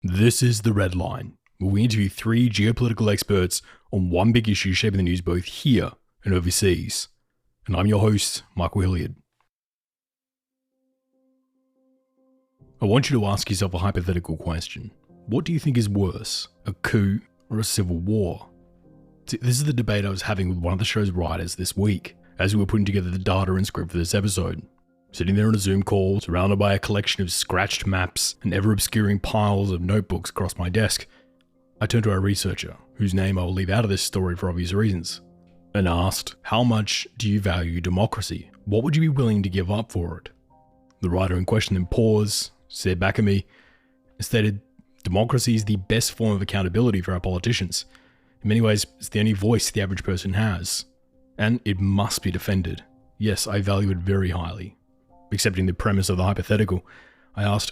This is The Red Line, where we interview three geopolitical experts on one big issue shaping the news both here and overseas. And I'm your host, Michael Hilliard. I want you to ask yourself a hypothetical question. What do you think is worse, a coup or a civil war? See, this is the debate I was having with one of the show's writers this week, as we were putting together the data and script for this episode. Sitting there on a Zoom call, surrounded by a collection of scratched maps and ever-obscuring piles of notebooks across my desk, I turned to our researcher, whose name I will leave out of this story for obvious reasons, and asked, how much do you value democracy? What would you be willing to give up for it? The writer in question then paused, stared back at me, and stated, democracy is the best form of accountability for our politicians. In many ways, it's the only voice the average person has. And it must be defended. Yes, I value it very highly. Accepting the premise of the hypothetical, I asked,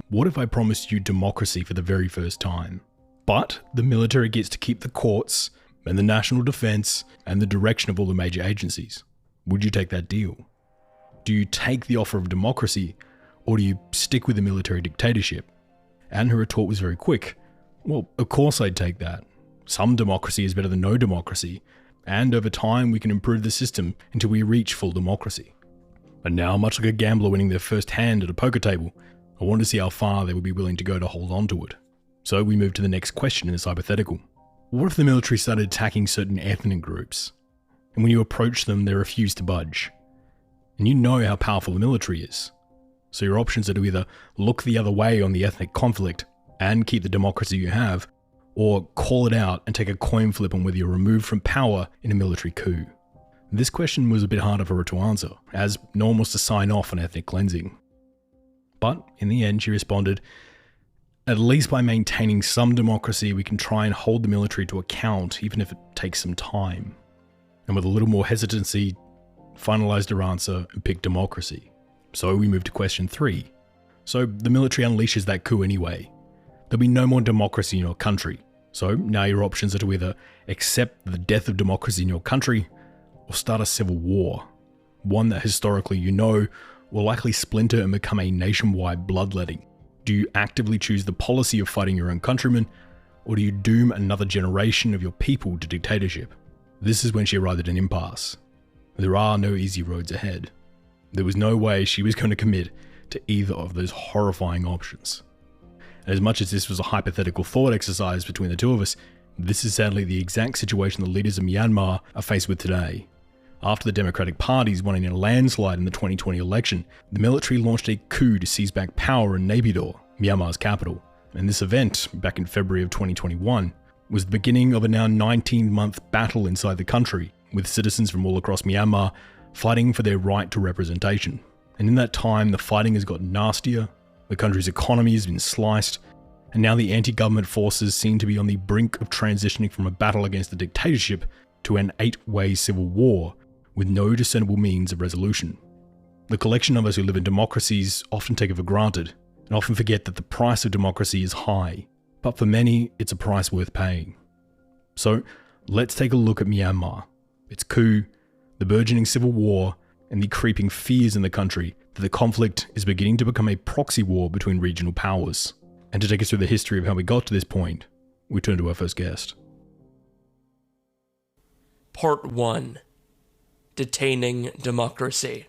what if I promised you democracy for the very first time? But the military gets to keep the courts and the national defense and the direction of all the major agencies. Would you take that deal? Do you take the offer of democracy, or do you stick with the military dictatorship? And her retort was very quick. Well, of course I'd take that. Some democracy is better than no democracy, and over time we can improve the system until we reach full democracy. And now, much like a gambler winning their first hand at a poker table, I wanted to see how far they would be willing to go to hold on to it. So we moved to the next question in this hypothetical. What if the military started attacking certain ethnic groups? And when you approach them, they refuse to budge. And you know how powerful the military is. So your options are to either look the other way on the ethnic conflict and keep the democracy you have, or call it out and take a coin flip on whether you're removed from power in a military coup. This question was a bit harder for her to answer, as no one was to sign off on ethnic cleansing. But in the end, she responded, at least by maintaining some democracy, we can try and hold the military to account, even if it takes some time. And with a little more hesitancy, finalized her answer and picked democracy. So we moved to question 3. So the military unleashes that coup anyway. There'll be no more democracy in your country. So now your options are to either accept the death of democracy in your country, or start a civil war, one that historically you know will likely splinter and become a nationwide bloodletting. Do you actively choose the policy of fighting your own countrymen, or do you doom another generation of your people to dictatorship? This is when she arrived at an impasse. There are no easy roads ahead. There was no way she was going to commit to either of those horrifying options. And as much as this was a hypothetical thought exercise between the two of us, this is sadly the exact situation the leaders of Myanmar are faced with today. After the Democratic parties won in a landslide in the 2020 election, the military launched a coup to seize back power in Naypyidaw, Myanmar's capital. And this event, back in February of 2021, was the beginning of a now 19-month battle inside the country, with citizens from all across Myanmar fighting for their right to representation. And in that time, the fighting has gotten nastier, the country's economy has been sliced, and now the anti-government forces seem to be on the brink of transitioning from a battle against the dictatorship to an 8-way civil war, with no discernible means of resolution. The collection of us who live in democracies often take it for granted, and often forget that the price of democracy is high, but for many, it's a price worth paying. So, let's take a look at Myanmar, its coup, the burgeoning civil war, and the creeping fears in the country that the conflict is beginning to become a proxy war between regional powers. And to take us through the history of how we got to this point, we turn to our first guest. Part 1. Detaining Democracy.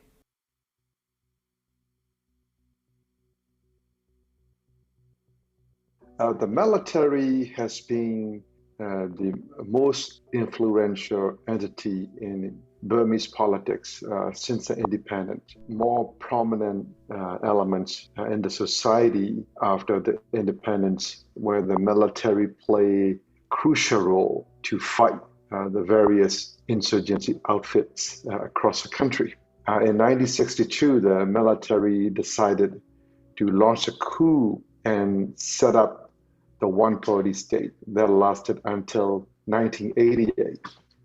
The military has been the most influential entity in Burmese politics since the independence. More prominent elements in the society after the independence, where the military play a crucial role to fight the various insurgency outfits across the country. In 1962, the military decided to launch a coup and set up the one-party state that lasted until 1988.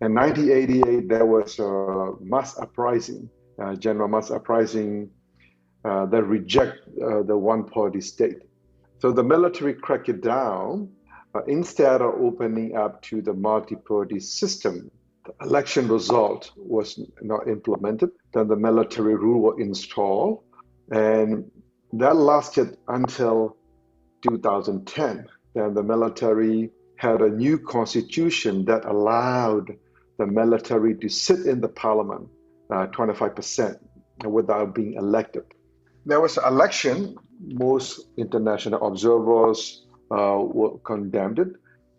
In 1988, there was a mass uprising, general mass uprising that reject the one-party state. So the military cracked it down. Instead of opening up to the multi-party system, the election result was not implemented. Then the military rule was installed, and that lasted until 2010. Then the military had a new constitution that allowed the military to sit in the parliament 25% without being elected. There was an election. Most international observers condemned it.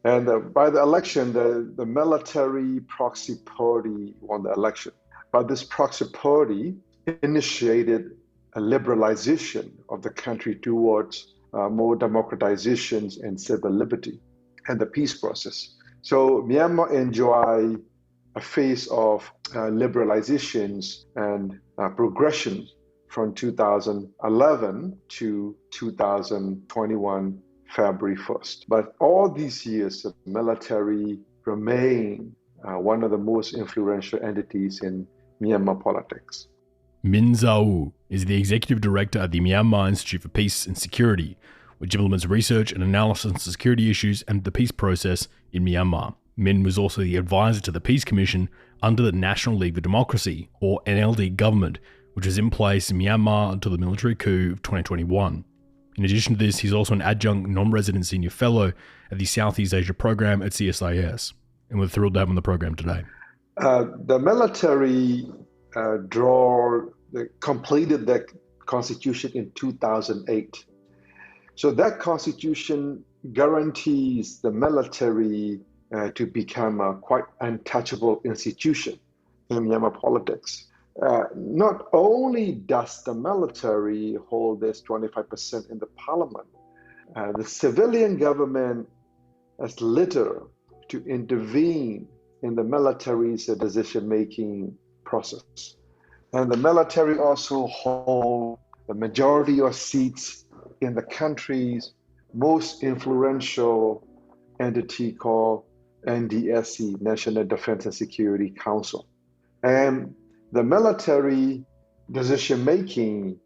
And by the election, the military proxy party won the election. But this proxy party initiated a liberalization of the country towards more democratizations and civil liberty and the peace process. So Myanmar enjoyed a phase of liberalizations and progression from 2011 to 2021, February 1st. But all these years, the military remained one of the most influential entities in Myanmar politics. Zaw Oo is the executive director at the Myanmar Institute for Peace and Security, which implements research and analysis on security issues and the peace process in Myanmar. Min was also the advisor to the Peace Commission under the National League for Democracy, or NLD government, which was in place in Myanmar until the military coup of 2021. In addition to this, he's also an adjunct non-resident senior fellow at the Southeast Asia program at CSIS, and we're thrilled to have him on the program today. The military completed the constitution in 2008. So that constitution guarantees the military to become a quite untouchable institution in Myanmar politics. Not only does the military hold this 25% in the parliament, the civilian government has little to intervene in the military's decision-making process. And the military also hold the majority of seats in the country's most influential entity called NDSC, National Defense and Security Council. And the military decision-making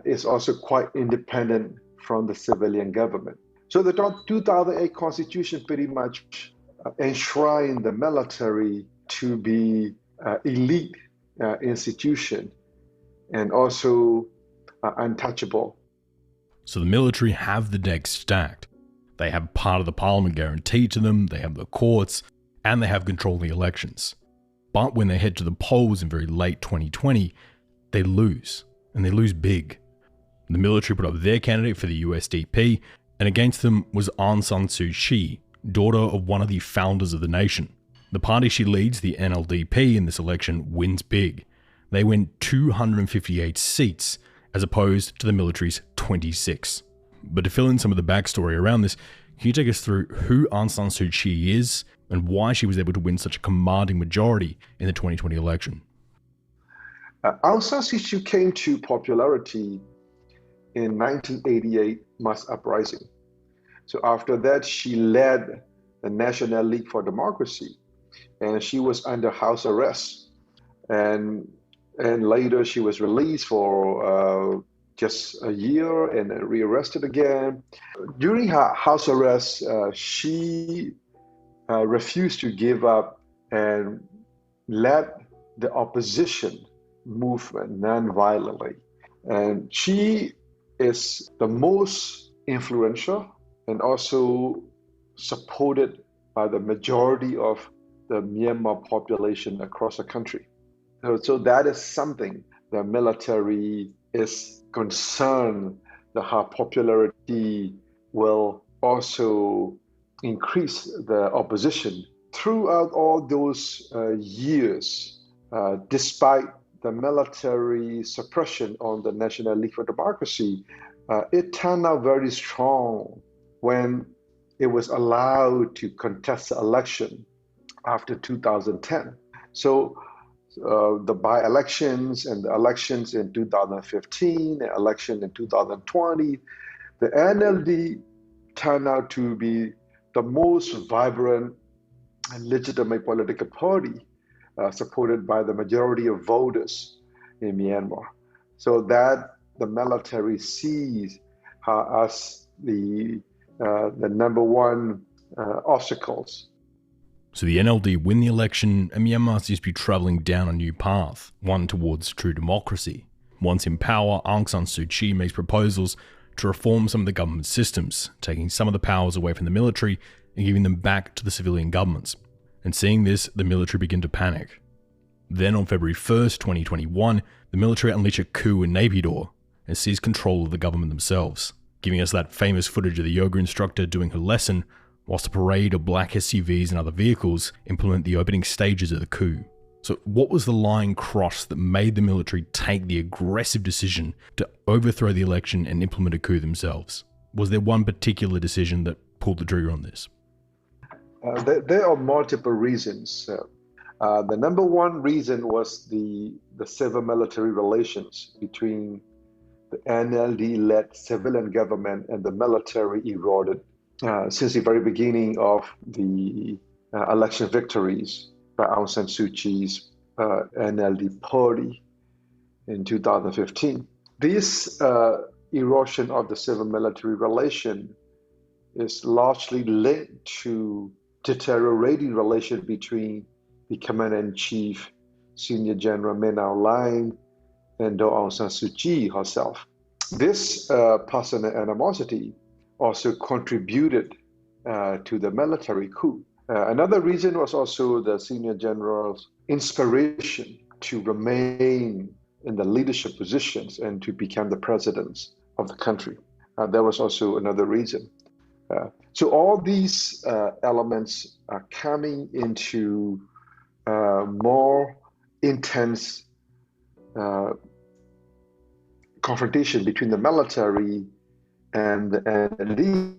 is also quite independent from the civilian government. So the 2008 Constitution pretty much enshrined the military to be elite institution and also untouchable. So the military have the deck stacked. They have part of the parliament guaranteed to them, they have the courts, and they have control of the elections. But when they head to the polls in very late 2020, they lose, and they lose big. The military put up their candidate for the USDP, and against them was Aung San Suu Kyi, daughter of one of the founders of the nation. The party she leads, the NLDP, in this election wins big. They win 258 seats, as opposed to the military's 26. But to fill in some of the backstory around this, can you take us through who Aung San Suu Kyi is and why she was able to win such a commanding majority in the 2020 election? Aung San Suu Kyi came to popularity in 1988 mass uprising. So after that, she led the National League for Democracy, and she was under house arrest. And later she was released for just a year and rearrested again. During her house arrest, she refused to give up and led the opposition movement non-violently. And she is the most influential and also supported by the majority of the Myanmar population across the country. So that is something the military is concerned that her popularity will also increase the opposition. Throughout all those years, despite the military suppression on the National League for Democracy, it turned out very strong when it was allowed to contest the election after 2010. So the by-elections and the elections in 2015, the election in 2020, the NLD turned out to be the most vibrant and legitimate political party supported by the majority of voters in Myanmar. So that the military sees her as the number one obstacles. So the NLD win the election, and Myanmar seems to be travelling down a new path, one towards true democracy. Once in power, Aung San Suu Kyi makes proposals to reform some of the government systems, taking some of the powers away from the military and giving them back to the civilian governments. And seeing this, the military began to panic. Then on February 1st, 2021, the military unleashed a coup in Naypyidaw and seized control of the government themselves, giving us that famous footage of the yoga instructor doing her lesson whilst a parade of black SUVs and other vehicles implement the opening stages of the coup. So what was the line crossed that made the military take the aggressive decision to overthrow the election and implement a coup themselves? Was there one particular decision that pulled the trigger on this? There are multiple reasons. The number one reason was the civil-military relations between the NLD-led civilian government and the military eroded since the very beginning of the election victories by Aung San Suu Kyi's NLD party in 2015. This erosion of the civil-military relation is largely linked to deteriorating relation between the Commander-in-Chief, Senior General Min Aung Hlaing, and Aung San Suu Kyi herself. This personal animosity also contributed to the military coup. Another reason was also the senior general's inspiration to remain in the leadership positions and to become the presidents of the country. That was also another reason. So all these elements are coming into more intense confrontation between the military and the NLD.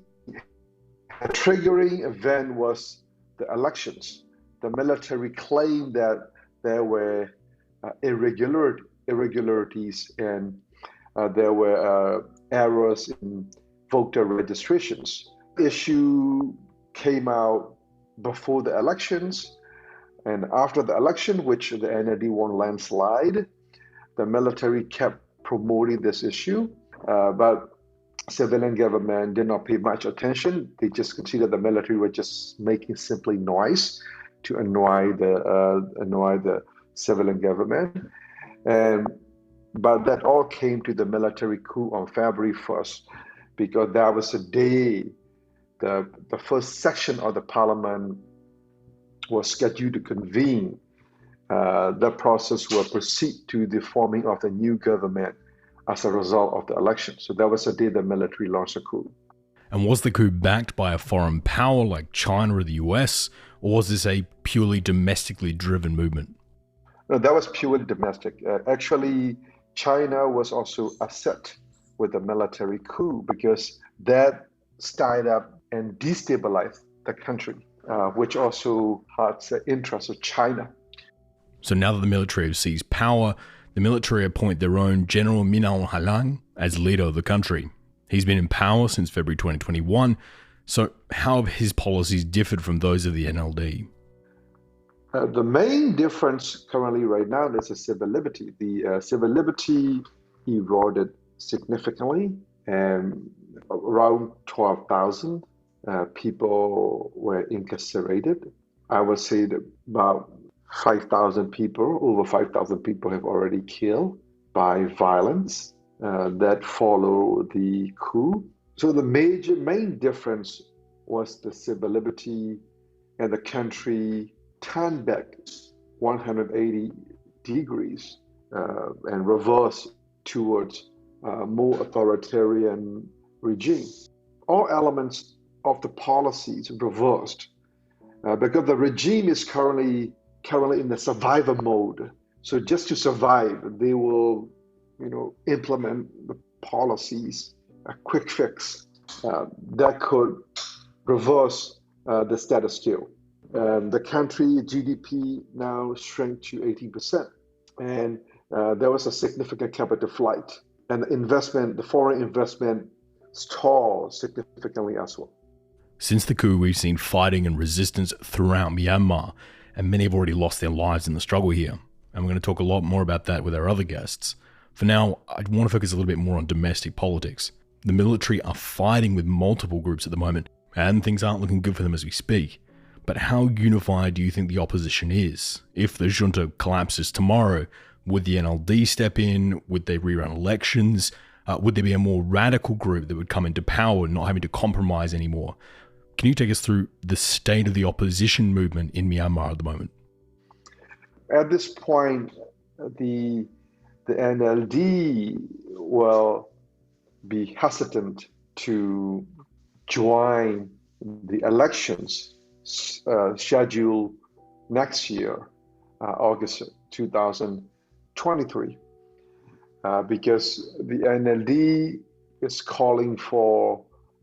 A triggering event was the elections. The military claimed that there were irregularities and there were errors in voter registrations. The issue came out before the elections, and after the election, which the NLD won landslide, the military kept promoting this issue, but civilian government did not pay much attention. They just considered the military were just making simply noise to annoy the civilian government. But that all came to the military coup on February 1st, because that was the day the first section of the parliament was scheduled to convene. The process will proceed to the forming of the new government as a result of the election. So that was the day the military launched a coup. And was the coup backed by a foreign power like China or the US, or was this a purely domestically driven movement? No, that was purely domestic. Actually, China was also upset with the military coup because that stirred up and destabilized the country, which also hurts the interests of China. So now that the military have seized power, the military appoint their own General Min Aung Hlaing as leader of the country. He's been in power since February 2021, so how have his policies differed from those of the NLD? The main difference currently right now is the civil liberty. The civil liberty eroded significantly, and around 12,000 people were incarcerated. I would say that about 5,000 people, over 5,000 people have already killed by violence that followed the coup. So the main difference was the civil liberty, and the country turned back 180 degrees and reversed towards a more authoritarian regime. All elements of the policies reversed because the regime is currently in the survivor mode. So just to survive, they will, implement the policies, a quick fix that could reverse the status quo. The country GDP now shrank to 18%, and there was a significant capital flight, and the foreign investment stalled significantly as well. Since the coup, we've seen fighting and resistance throughout Myanmar, and many have already lost their lives in the struggle here. And we're going to talk a lot more about that with our other guests. For now, I want to focus a little bit more on domestic politics. The military are fighting with multiple groups at the moment, and things aren't looking good for them as we speak. But how unified do you think the opposition is? If the junta collapses tomorrow, would the NLD step in? Would they rerun elections? Would there be a more radical group that would come into power, not having to compromise anymore? Can you take us through the state of the opposition movement in Myanmar at the moment? At this point, the NLD will be hesitant to join the elections scheduled next year, August 2023, because the NLD is calling for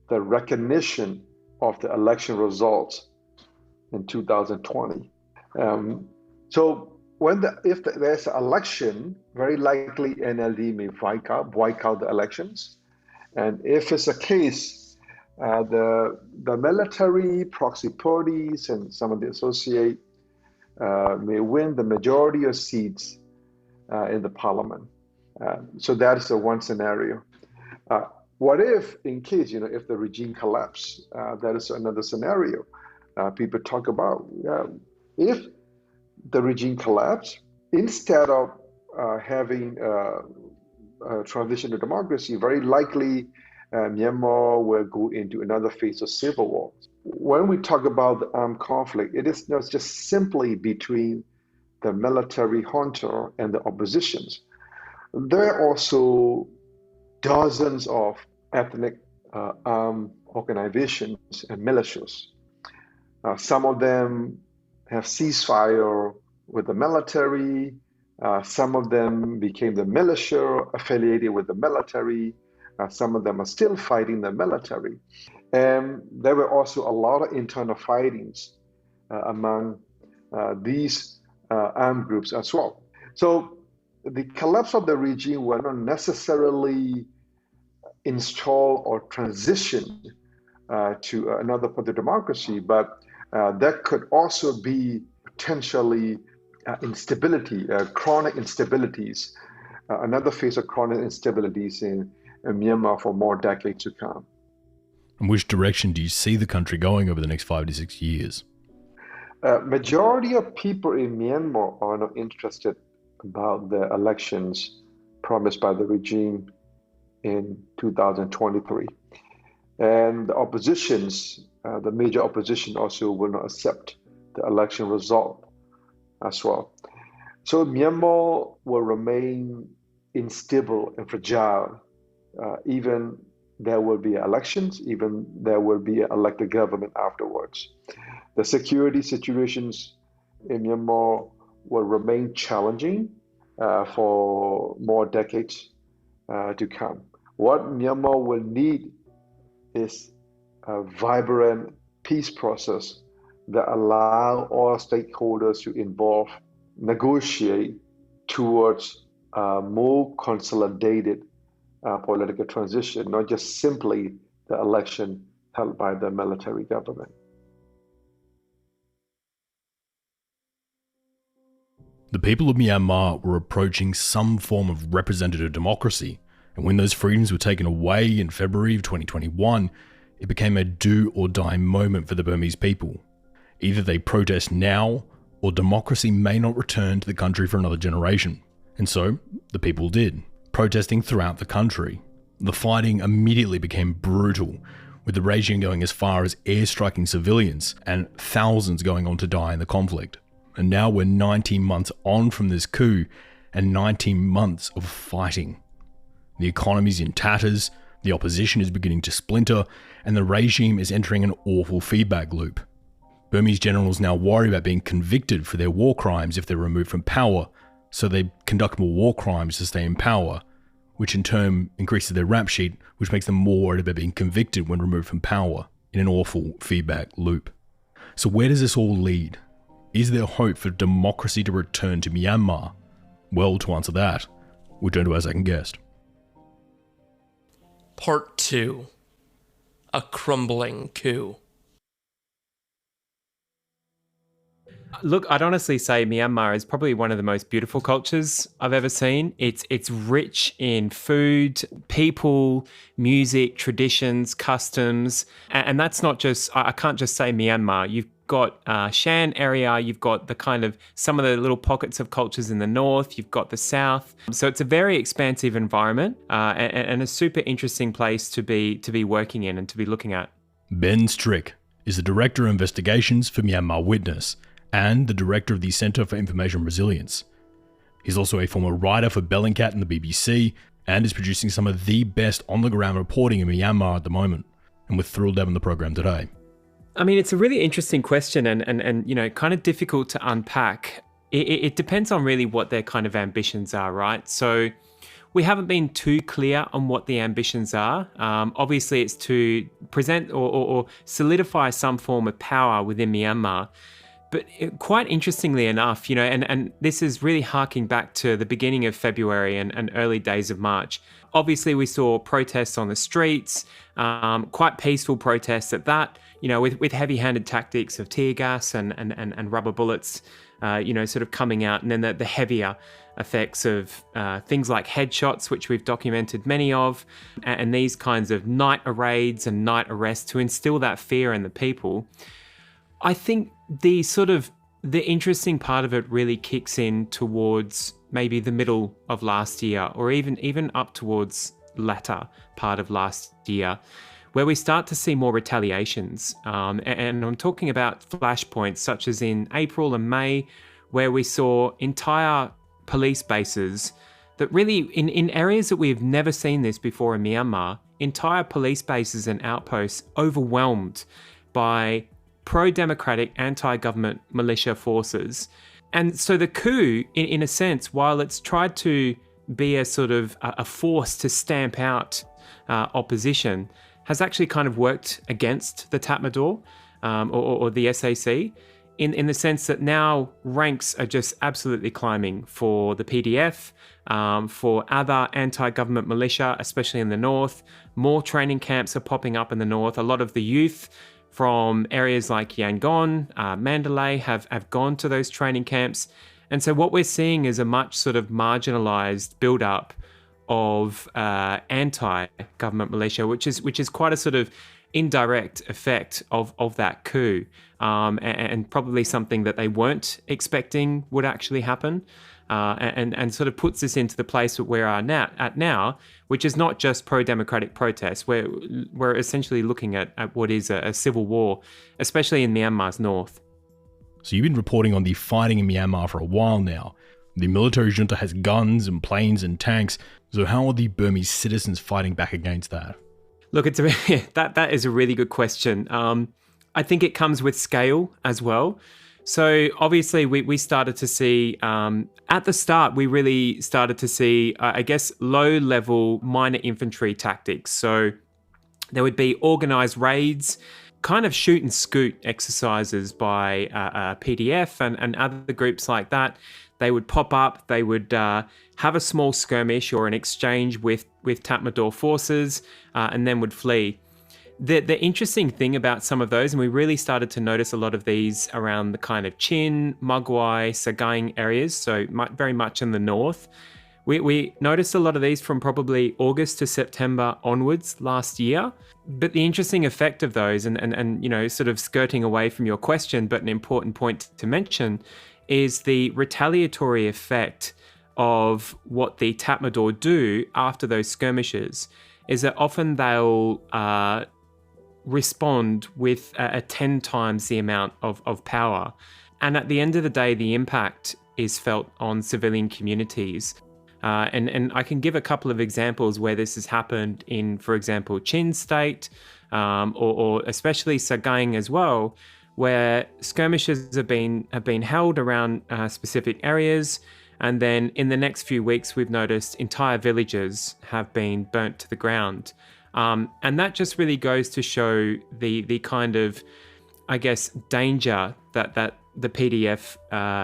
the recognition of the election results in 2020. So if there's an election, very likely NLD may boycott the elections. And if it's a case, the military proxy parties and some of the associate may win the majority of seats in the parliament. So that is the one scenario. What if, in case, if the regime collapse, that is another scenario people talk about. If the regime collapse, instead of having a transition to democracy, very likely Myanmar will go into another phase of civil war. When we talk about the armed conflict, it is not just simply between the military junta and the oppositions. There are also dozens of ethnic armed organizations and militias. Some of them have ceasefire with the military. Some of them became the militia affiliated with the military. Some of them are still fighting the military. And there were also a lot of internal fightings among these armed groups as well. So the collapse of the regime will not necessarily install or transition to another part of democracy, but there could also be potentially instability, chronic instabilities, another phase of chronic instabilities in Myanmar for more decades to come. And which direction do you see the country going over the next 5 to 6 years? Majority of people in Myanmar are not interested about the elections promised by the regime in 2023. And the oppositions, the major opposition also will not accept the election result as well. So Myanmar will remain unstable and fragile, even there will be elections, even there will be an elected government afterwards. The security situations in Myanmar will remain challenging for more decades to come. What Myanmar will need is a vibrant peace process that allow all stakeholders to involve, negotiate towards a more consolidated political transition, not just simply the election held by the military government. The people of Myanmar were approaching some form of representative democracy, and when those freedoms were taken away in February of 2021, it became a do or die moment for the Burmese people. Either they protest now, or democracy may not return to the country for another generation. And so, the people did, protesting throughout the country. The fighting immediately became brutal, with the regime going as far as airstriking civilians and thousands going on to die in the conflict. And now we're 19 months on from this coup and 19 months of fighting. The economy's in tatters, the opposition is beginning to splinter, and the regime is entering an awful feedback loop. Burmese generals now worry about being convicted for their war crimes if they're removed from power, so they conduct more war crimes to stay in power, which in turn increases their rap sheet, which makes them more worried about being convicted when removed from power, in an awful feedback loop. So where does this all lead? Is there hope for democracy to return to Myanmar? Well, to answer that, we'll turn to our second guest. Part 2. A Crumbling Coup. Look, I'd honestly say Myanmar is probably one of the most beautiful cultures I've ever seen. It's rich in food, people, music, traditions, customs, and that's not just, I can't just say Myanmar. got Shan area, you've got the kind of some of the little pockets of cultures in the north, you've got the south. So it's a very expansive environment and a super interesting place to be working in and to be looking at. Ben Strick is the Director of Investigations for Myanmar Witness and the Director of the Centre for Information Resilience. He's also a former writer for Bellingcat and the BBC and is producing some of the best on-the-ground reporting in Myanmar at the moment. And we're thrilled to have him on the program today. I mean, it's a really interesting question and you know, kind of difficult to unpack. It depends on really what their kind of ambitions are, right? So we haven't been too clear on what the ambitions are. Obviously, it's to present or solidify some form of power within Myanmar. But quite interestingly enough, you know, and this is really harking back to the beginning of February and early days of March. Obviously, we saw protests on the streets, quite peaceful protests at that, you know, with heavy-handed tactics of tear gas and rubber bullets, you know, sort of coming out. And then the heavier effects of things like headshots, which we've documented many of, and these kinds of night raids and night arrests to instill that fear in the people. I think the interesting part of it really kicks in towards maybe the middle of last year, or even up towards latter part of last year, where we start to see more retaliations. And I'm talking about flashpoints such as in April and May, where we saw entire police bases that really, in areas that we've never seen this before in Myanmar, entire police bases and outposts overwhelmed by pro-democratic, anti-government militia forces. And so the coup, in a sense, while it's tried to be a sort of a force to stamp out opposition, has actually kind of worked against the Tatmadaw or the SAC in the sense that now ranks are just absolutely climbing for the PDF, for other anti-government militia, especially in the north. More training camps are popping up in the north. A lot of the youth from areas like Yangon, Mandalay have gone to those training camps. And so what we're seeing is a much sort of marginalized build-up of anti-government militia, which is quite a sort of indirect effect of that coup, and probably something that they weren't expecting would actually happen. And sort of puts us into the place that we are at now, which is not just pro-democratic protests. We're essentially looking at what is a civil war, especially in Myanmar's north. So you've been reporting on the fighting in Myanmar for a while now. The military junta has guns and planes and tanks. So how are the Burmese citizens fighting back against that? Look, that is a really good question. I think it comes with scale as well. So obviously we started to see, at the start, we really started to see, I guess, low-level minor infantry tactics. So there would be organised raids, kind of shoot and scoot exercises by PDF and other groups like that. They would pop up, they would have a small skirmish or an exchange with Tatmadaw forces and then would flee. The interesting thing about some of those, and we really started to notice a lot of these around the kind of Chin, Mogwai, Sagaing areas, so very much in the north. We noticed a lot of these from probably August to September onwards last year. But the interesting effect of those, and you know, sort of skirting away from your question, but an important point to mention, is the retaliatory effect of what the Tatmadaw do after those skirmishes, is that often they'll respond with 10 times the amount of power. And at the end of the day, the impact is felt on civilian communities. And I can give a couple of examples where this has happened in, for example, Chin State, or especially Sagaing as well, where skirmishes have been held around specific areas. And then in the next few weeks, we've noticed entire villages have been burnt to the ground. And that just really goes to show the kind of, I guess, danger that the PDF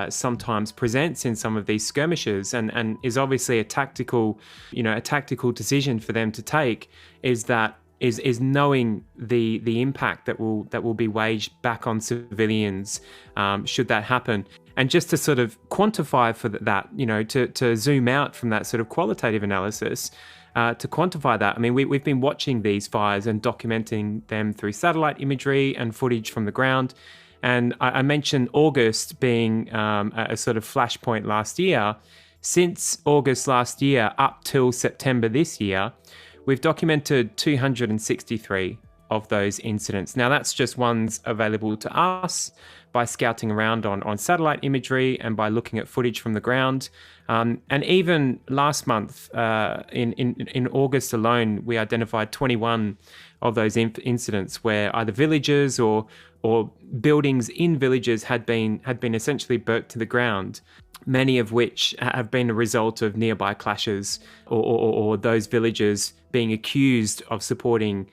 sometimes presents in some of these skirmishes, and is obviously a tactical decision for them to take, is knowing the impact that will be waged back on civilians should that happen. And just to sort of quantify for that, you know, to zoom out from that sort of qualitative analysis, to quantify that, I mean, we've been watching these fires and documenting them through satellite imagery and footage from the ground. And I mentioned August being a sort of flashpoint last year. Since August last year up till September this year, we've documented 263 of those incidents. Now, that's just ones available to us by scouting around on satellite imagery and by looking at footage from the ground. And even last month, in August alone, we identified 21 of those incidents where either villages or buildings in villages had been essentially burnt to the ground, many of which have been a result of nearby clashes or those villages being accused of supporting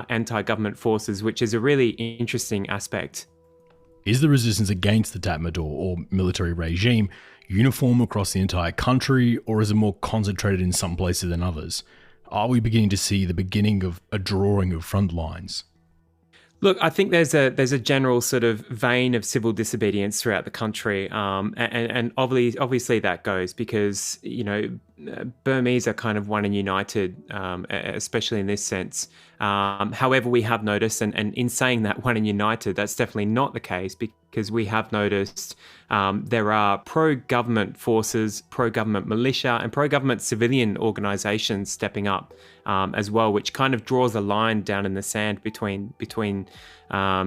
anti-government forces, which is a really interesting aspect. Is the resistance against the Tatmadaw or military regime uniform across the entire country, or is it more concentrated in some places than others? Are we beginning to see the beginning of a drawing of front lines? Look, I think there's a general sort of vein of civil disobedience throughout the country, and obviously that goes because, you know, Burmese are kind of one and united, especially in this sense. However, we have noticed, and in saying that one and united, that's definitely not the case, because we have noticed there are pro-government forces, pro-government militia, and pro-government civilian organisations stepping up as well, which kind of draws a line down in the sand between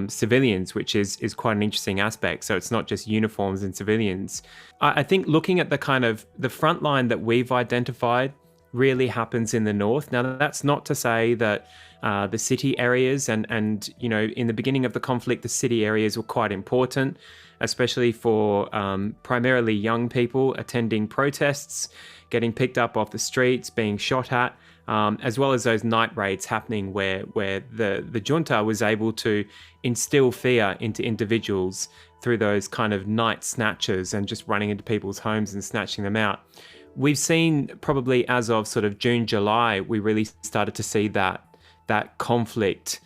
civilians, which is quite an interesting aspect. So it's not just uniforms and civilians. I think looking at the kind of the front line that we've identified really happens in the north. Now, that's not to say that the city areas and you know, in the beginning of the conflict, the city areas were quite important, especially for primarily young people attending protests, getting picked up off the streets, being shot at, as well as those night raids happening where the junta was able to instill fear into individuals through those kind of night snatches and just running into people's homes and snatching them out. We've seen probably as of sort of June, July, we really started to see that conflict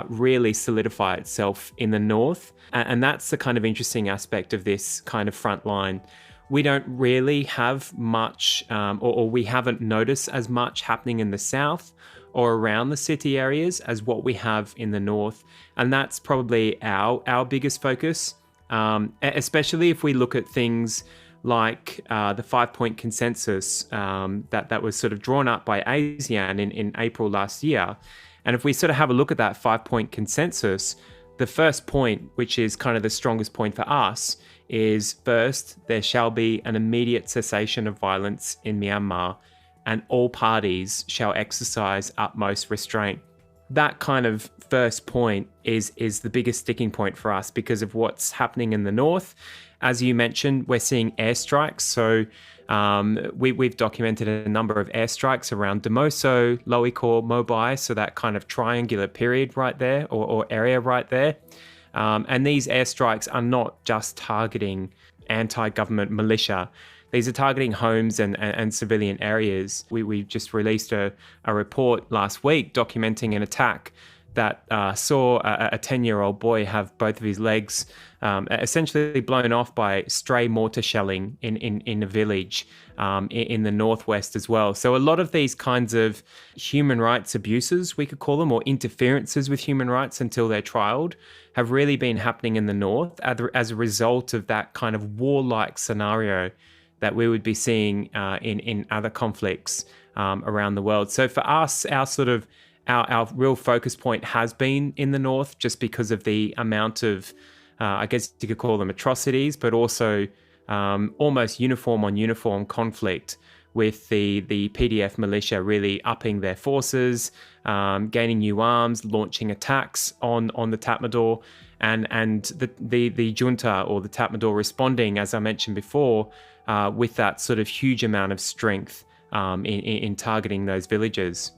really solidify itself in the north. And that's the kind of interesting aspect of this kind of front line. We don't really have much, or we haven't noticed as much happening in the south or around the city areas as what we have in the north. And that's probably our biggest focus, especially if we look at things like the 5-point consensus that was sort of drawn up by ASEAN in April last year. And if we sort of have a look at that 5-point consensus, the first point, which is kind of the strongest point for us, is first, there shall be an immediate cessation of violence in Myanmar, and all parties shall exercise utmost restraint. That kind of first point is the biggest sticking point for us because of what's happening in the north. As you mentioned, we're seeing airstrikes. So we've documented a number of airstrikes around Demoso, Loikor, Mobai, so that kind of triangular period right there, or area right there. And these airstrikes are not just targeting anti-government militia. These are targeting homes and civilian areas. We just released a report last week documenting an attack that saw a 10-year-old boy have both of his legs essentially blown off by stray mortar shelling in a village in the northwest as well. So a lot of these kinds of human rights abuses, we could call them, or interferences with human rights until they're trialled, have really been happening in the north as a result of that kind of warlike scenario that we would be seeing in other conflicts around the world. So for us, our real focus point has been in the north, just because of the amount of, I guess you could call them atrocities, but also almost uniform on uniform conflict with the PDF militia really upping their forces, gaining new arms, launching attacks on the Tatmadaw, and the junta or the Tatmadaw responding, as I mentioned before, with that sort of huge amount of strength in targeting those villages.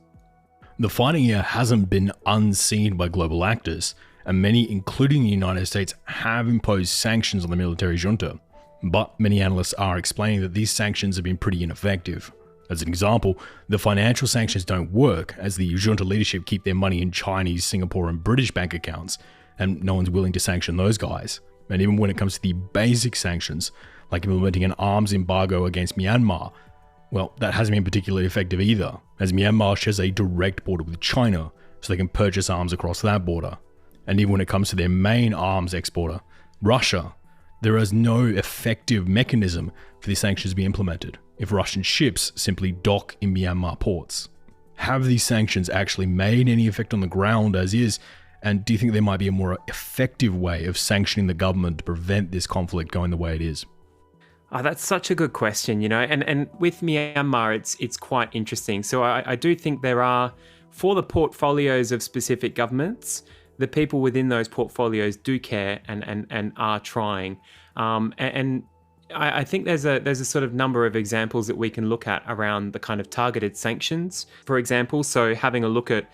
The fighting here hasn't been unseen by global actors, and many, including the United States, have imposed sanctions on the military junta. But many analysts are explaining that these sanctions have been pretty ineffective. As an example, the financial sanctions don't work, as the junta leadership keep their money in Chinese, Singapore and British bank accounts, and no one's willing to sanction those guys. And even when it comes to the basic sanctions, like implementing an arms embargo against Myanmar, well, that hasn't been particularly effective either, as Myanmar shares a direct border with China, so they can purchase arms across that border. And even when it comes to their main arms exporter, Russia, there is no effective mechanism for these sanctions to be implemented if Russian ships simply dock in Myanmar ports. Have these sanctions actually made any effect on the ground as is? And do you think there might be a more effective way of sanctioning the government to prevent this conflict going the way it is? Oh, that's such a good question, and with Myanmar, it's quite interesting. So I do think there are, for the portfolios of specific governments, the people within those portfolios do care and are trying. I think there's a sort of number of examples that we can look at around the kind of targeted sanctions, for example. So having a look at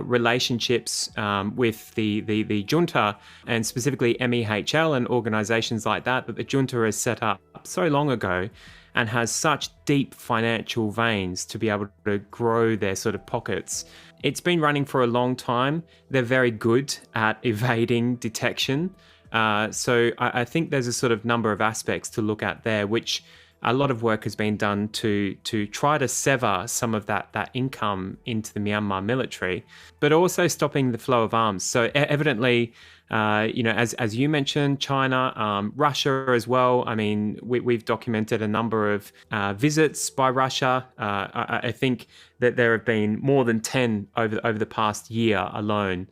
relationships with the Junta, and specifically MEHL and organizations like that the Junta has set up so long ago and has such deep financial veins to be able to grow their sort of pockets. It's been running for a long time. They're very good at evading detection. So I think there's a sort of number of aspects to look at there, which a lot of work has been done to try to sever some of that income into the Myanmar military, but also stopping the flow of arms. So evidently, as you mentioned, China, Russia as well. I mean, we've documented a number of visits by Russia. I think that there have been more than 10 over the past year alone.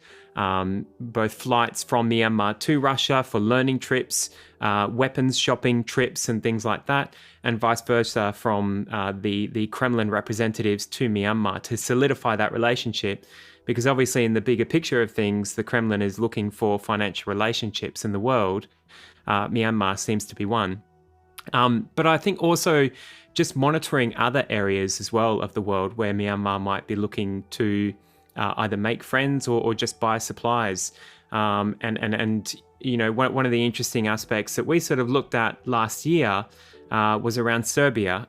Both flights from Myanmar to Russia for learning trips, weapons shopping trips and things like that, and vice versa from the Kremlin representatives to Myanmar to solidify that relationship. Because obviously in the bigger picture of things, the Kremlin is looking for financial relationships in the world. Myanmar seems to be one. But I think also just monitoring other areas as well of the world where Myanmar might be looking to either make friends or just buy supplies. One of the interesting aspects that we sort of looked at last year was around Serbia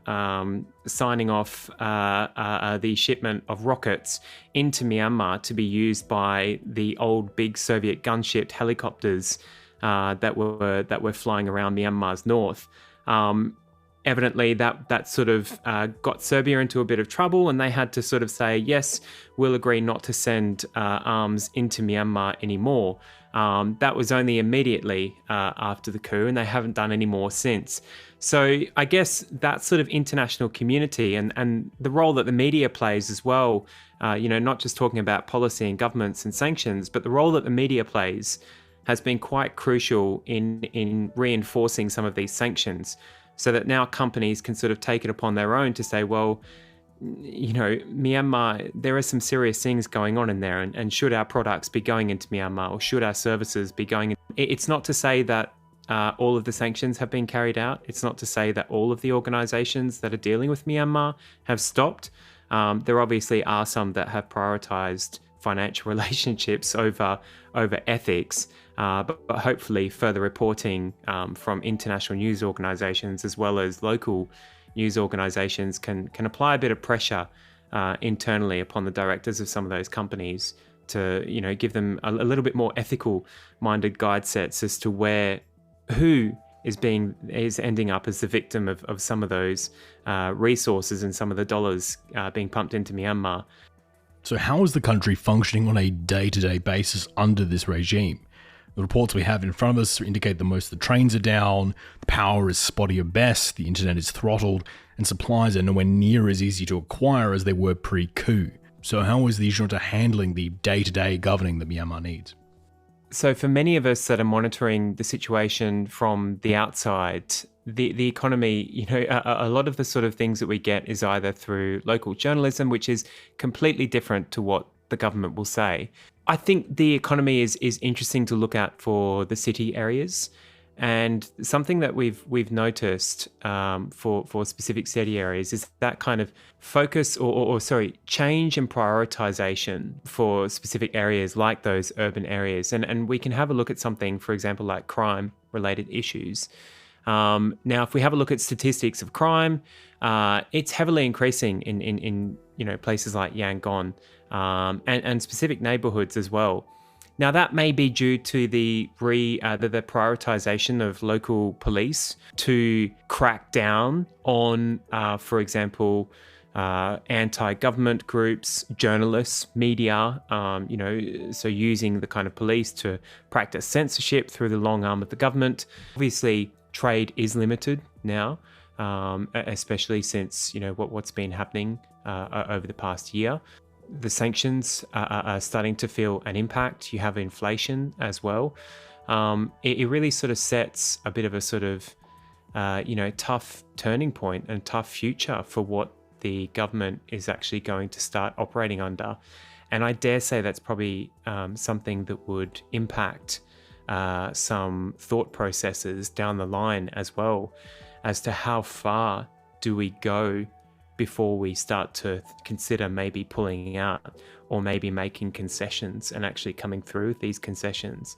signing off the shipment of rockets into Myanmar to be used by the old big Soviet gunship helicopters that were flying around Myanmar's north. Evidently, that sort of got Serbia into a bit of trouble, and they had to sort of say, yes, we'll agree not to send arms into Myanmar anymore. That was only immediately after the coup, and they haven't done any more since. So I guess that sort of international community and the role that the media plays as well, not just talking about policy and governments and sanctions, but the role that the media plays has been quite crucial in reinforcing some of these sanctions, so that now companies can sort of take it upon their own to say, well, Myanmar, there are some serious things going on in there, and should our products be going into Myanmar, or should our services be going in? It's not to say that all of the sanctions have been carried out. It's not to say that all of the organizations that are dealing with Myanmar have stopped. There obviously are some that have prioritized financial relationships over ethics, but hopefully further reporting from international news organizations as well as local news organizations can apply a bit of pressure internally upon the directors of some of those companies to give them a little bit more ethical minded guide sets as to who is ending up as the victim of some of those resources and some of the dollars being pumped into Myanmar. So how is the country functioning on a day-to-day basis under this regime? The reports we have in front of us indicate that most of the trains are down, the power is spotty at best, the internet is throttled, and supplies are nowhere near as easy to acquire as they were pre-coup. So how is the junta handling the day-to-day governing that Myanmar needs? So for many of us that are monitoring the situation from the outside, the economy, a lot of the sort of things that we get is either through local journalism, which is completely different to what the government will say. I think the economy is interesting to look at for the city areas, and something that we've noticed for specific city areas is that kind of focus or change in prioritization for specific areas like those urban areas, and we can have a look at something, for example, like crime related issues. Now, if we have a look at statistics of crime, it's heavily increasing in places like Yangon and specific neighborhoods as well. Now, that may be due to the prioritization of local police to crack down on, for example, anti-government groups, journalists, media, so using the kind of police to practice censorship through the long arm of the government. Obviously, trade is limited now, especially since, what's been happening over the past year. The sanctions are starting to feel an impact. You have inflation as well. It really sort of sets a bit of a sort of, tough turning point and tough future for what the government is actually going to start operating under. And I dare say that's probably something that would impact some thought processes down the line as well, as to how far do we go before we start to consider maybe pulling out or maybe making concessions and actually coming through with these concessions.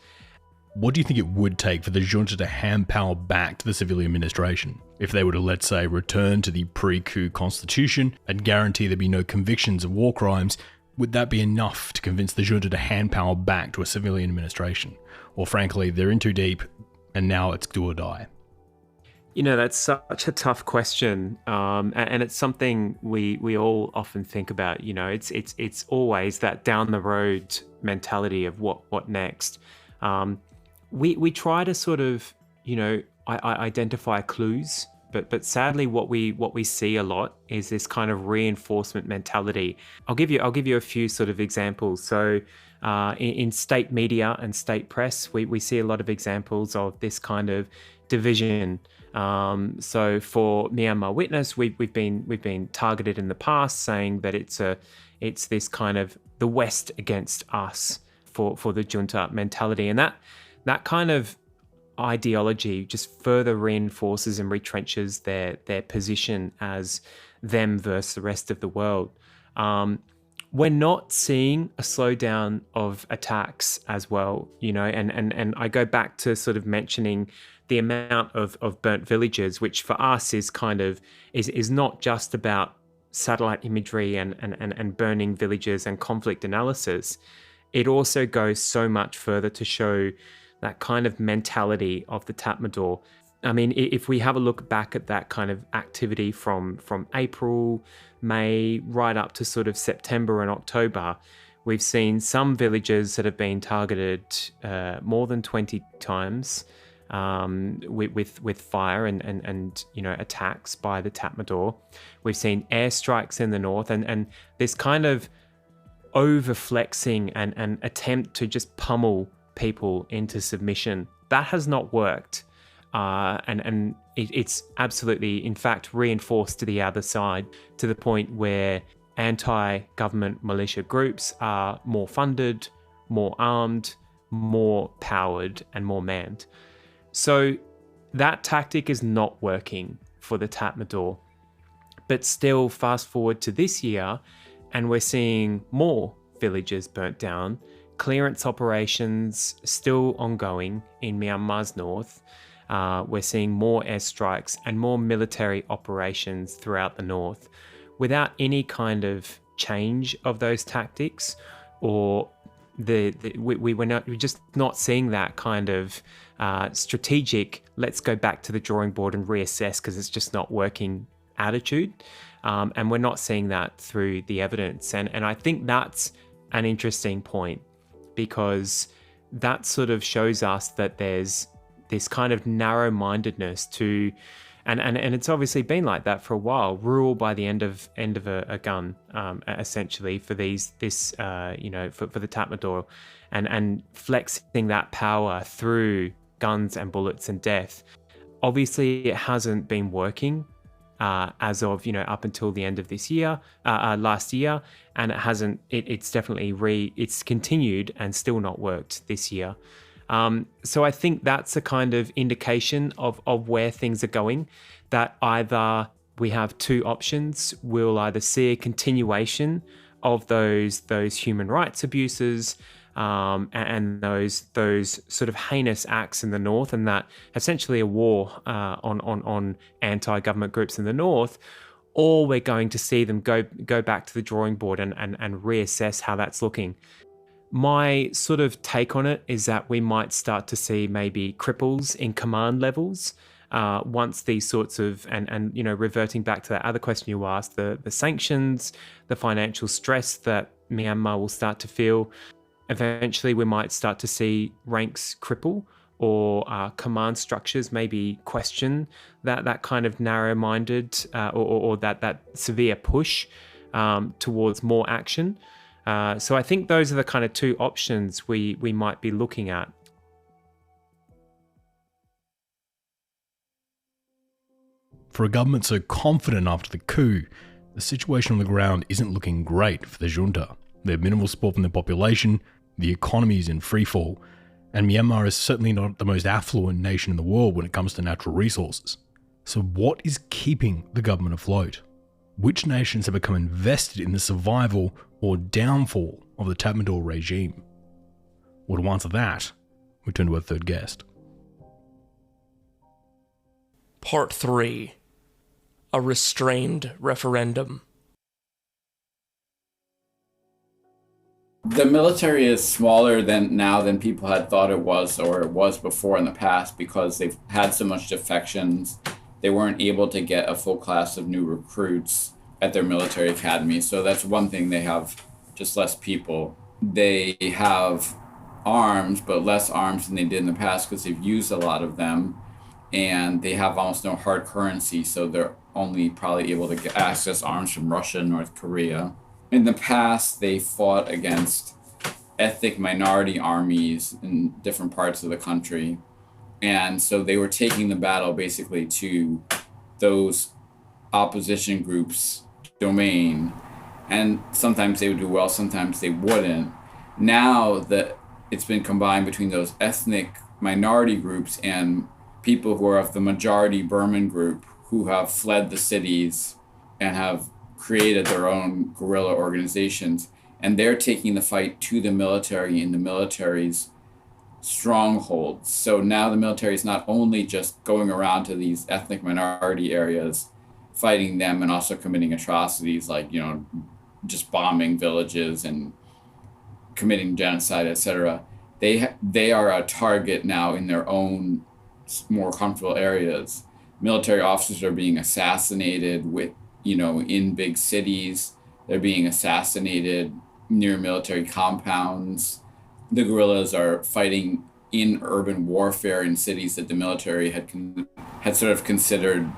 What do you think it would take for the junta to hand power back to the civilian administration? If they were to, let's say, return to the pre-coup constitution and guarantee there be no convictions of war crimes, would that be enough to convince the junta to hand power back to a civilian administration? Or frankly, they're in too deep and now it's do or die? That's such a tough question, and it's something we all often think about. It's always that down the road mentality of what next. We try to sort of identify clues, but sadly what we see a lot is this kind of reinforcement mentality. I'll give you a few sort of examples. So in state media and state press, we see a lot of examples of this kind of division. So for Myanmar Witness, we've been targeted in the past, saying that it's this kind of the West against us for the junta mentality, and that kind of ideology just further reinforces and retrenches their position as them versus the rest of the world. We're not seeing a slowdown of attacks as well, and I go back to sort of mentioning the amount of burnt villages, which for us is kind of is not just about satellite imagery and burning villages and conflict analysis. It also goes so much further to show that kind of mentality of the Tatmadaw. I mean, if we have a look back at that kind of activity from April, May, right up to sort of September and October, we've seen some villages that have been targeted more than 20 times with fire and attacks by the Tatmadaw. We've seen airstrikes in the north, and this kind of over-flexing and attempt to just pummel people into submission. That has not worked. And it's absolutely, in fact, reinforced to the other side, to the point where anti-government militia groups are more funded, more armed, more powered, and more manned. So that tactic is not working for the Tatmadaw. But still, fast forward to this year, and we're seeing more villages burnt down, clearance operations still ongoing in Myanmar's north. We're seeing more airstrikes and more military operations throughout the north without any kind of change of those tactics, or we're just not seeing that kind of strategic, let's go back to the drawing board and reassess because it's just not working attitude. And we're not seeing that through the evidence. And I think that's an interesting point, because that sort of shows us that there's this kind of narrow-mindedness to, and it's obviously been like that for a while, rule by the end of a gun, essentially for the Tatmadaw, and flexing that power through guns and bullets and death. Obviously, it hasn't been working as of up until the end of this year, last year, and it hasn't. It's definitely it's continued and still not worked this year. So I think that's a kind of indication of where things are going, that either we have two options. We'll either see a continuation of those human rights abuses and those sort of heinous acts in the north, and that essentially a war on anti-government groups in the north, or we're going to see them go back to the drawing board and reassess how that's looking. My sort of take on it is that we might start to see maybe cripples in command levels, once these sorts of, and reverting back to that other question you asked, the sanctions, the financial stress that Myanmar will start to feel, eventually we might start to see ranks cripple, or command structures maybe question that kind of narrow-minded or that severe push towards more action. So I think those are the kind of two options we might be looking at. For a government so confident after the coup, the situation on the ground isn't looking great for the junta. They have minimal support from the population, the economy is in freefall, and Myanmar is certainly not the most affluent nation in the world when it comes to natural resources. So what is keeping the government afloat? Which nations have become invested in the survival or downfall of the Tatmadaw regime? Well, to answer that, we turn to our third guest. Part 3. A restrained referendum. The military is smaller now than people had thought it was, or it was before in the past, because they've had so much defections. They weren't able to get a full class of new recruits at their military academy. So that's one thing. They have just less people. They have arms, but less arms than they did in the past because they've used a lot of them. And they have almost no hard currency, so they're only probably able to access arms from Russia and North Korea. In the past, they fought against ethnic minority armies in different parts of the country. And so they were taking the battle basically to those opposition groups' domain. And sometimes they would do well, sometimes they wouldn't. Now that it's been combined between those ethnic minority groups and people who are of the majority Burman group who have fled the cities and have created their own guerrilla organizations, and they're taking the fight to the military in the military's strongholds. So now the military is not only just going around to these ethnic minority areas, fighting them and also committing atrocities like, just bombing villages and committing genocide, etc. They are a target now in their own more comfortable areas. Military officers are being assassinated in big cities. They're being assassinated near military compounds. The guerrillas are fighting in urban warfare in cities that the military had sort of considered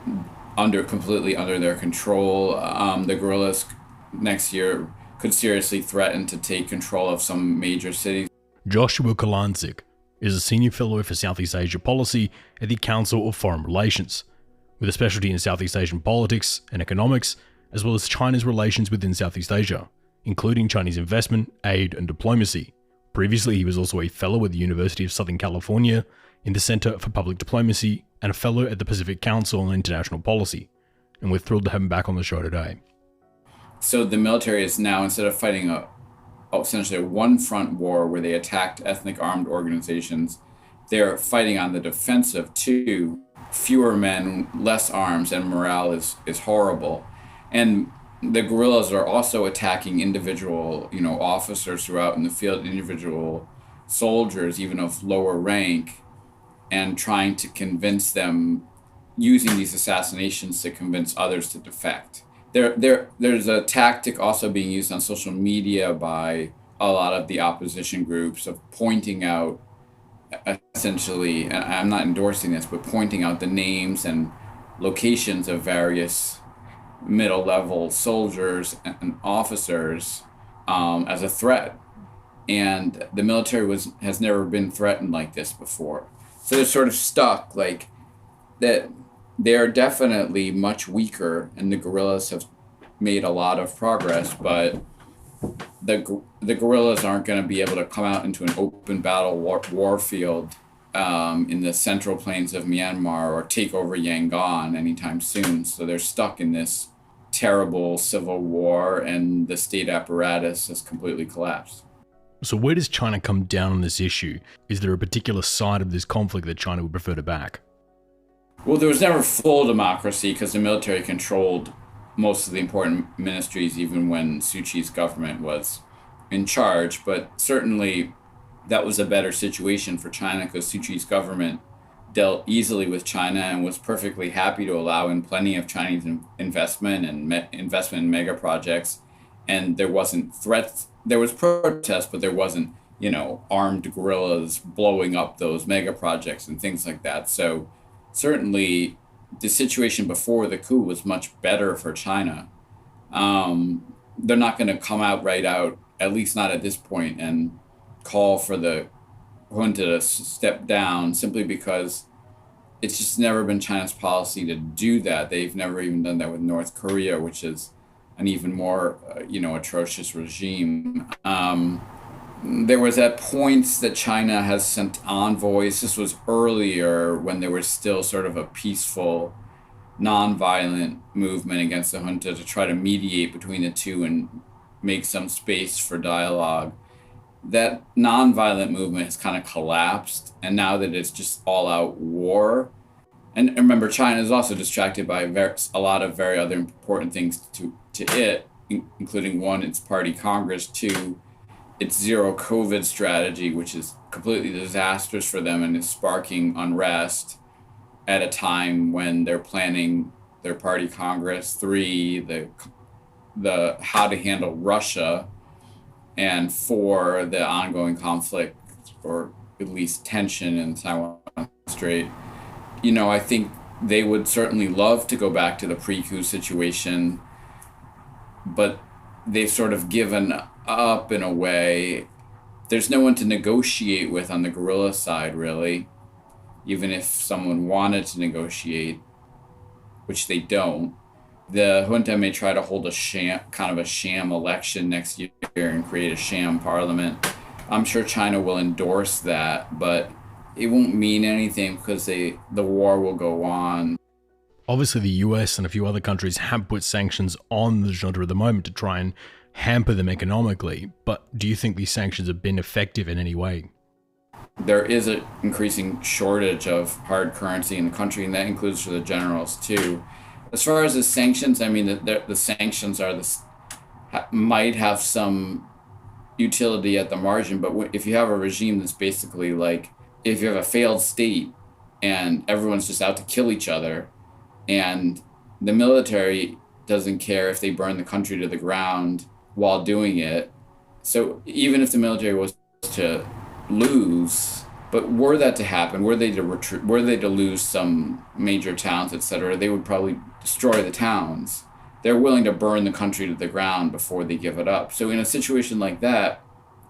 completely under their control. The guerrillas next year could seriously threaten to take control of some major cities. Joshua Kurlantzick is a senior fellow for Southeast Asia policy at the Council of Foreign Relations, with a specialty in Southeast Asian politics and economics, as well as China's relations within Southeast Asia, including Chinese investment, aid, and diplomacy. Previously, he was also a fellow at the University of Southern California in the Center for Public Diplomacy and a fellow at the Pacific Council on International Policy, and we're thrilled to have him back on the show today. So the military is now, instead of fighting essentially a one-front war where they attacked ethnic armed organizations, they're fighting on the defensive too. Fewer men, less arms, and morale is horrible. And the guerrillas are also attacking individual, officers throughout in the field, individual soldiers, even of lower rank, and trying to convince them, using these assassinations to convince others to defect. There's a tactic also being used on social media by a lot of the opposition groups of pointing out, essentially, and I'm not endorsing this, but pointing out the names and locations of various middle-level soldiers and officers as a threat. And the military has never been threatened like this before. So they're sort of stuck, like that. They are definitely much weaker, and the guerrillas have made a lot of progress, but the guerrillas aren't going to be able to come out into an open battle war field in the central plains of Myanmar or take over Yangon anytime soon. So they're stuck in this terrible civil war, and the state apparatus has completely collapsed. So where does China come down on this issue? Is there a particular side of this conflict that China would prefer to back? Well, there was never full democracy because the military controlled most of the important ministries, even when Suu Kyi's government was in charge. But certainly that was a better situation for China because Suu Kyi's government dealt easily with China and was perfectly happy to allow in plenty of Chinese investment and investment in mega projects. And there wasn't threats. There was protest, but there wasn't, armed guerrillas blowing up those mega projects and things like that. So certainly the situation before the coup was much better for China. They're not going to come out right out, at least not at this point, and call for the junta to step down simply because it's just never been China's policy to do that. They've never even done that with North Korea, which is an even more, atrocious regime. There was at points that China has sent envoys. This was earlier when there was still sort of a peaceful, non-violent movement against the junta to try to mediate between the two and make some space for dialogue. That non-violent movement has kind of collapsed, and now that it's just all-out war, and remember, China is also distracted by a lot of very other important things to it, including one, its party Congress, two, its zero COVID strategy, which is completely disastrous for them and is sparking unrest at a time when they're planning their party Congress, three, the how to handle Russia, and four, the ongoing conflict or at least tension in the Taiwan Strait. I think they would certainly love to go back to the pre-coup situation, but they've sort of given up in a way. There's no one to negotiate with on the guerrilla side, really, even if someone wanted to negotiate, which they don't. The junta may try to hold a sham election next year and create a sham parliament. I'm sure China will endorse that, but it won't mean anything because the war will go on. Obviously, the US and a few other countries have put sanctions on the junta at the moment to try and hamper them economically, but do you think these sanctions have been effective in any way? There is an increasing shortage of hard currency in the country, and that includes for the generals too. As far as the sanctions, I mean, the sanctions might have some utility at the margin, but if you have a regime that's basically like, if you have a failed state and everyone's just out to kill each other, and the military doesn't care if they burn the country to the ground while doing it. So even if the military was to lose, but were that to happen, were they to lose some major towns, etc., they would probably destroy the towns. They're willing to burn the country to the ground before they give it up. So in a situation like that,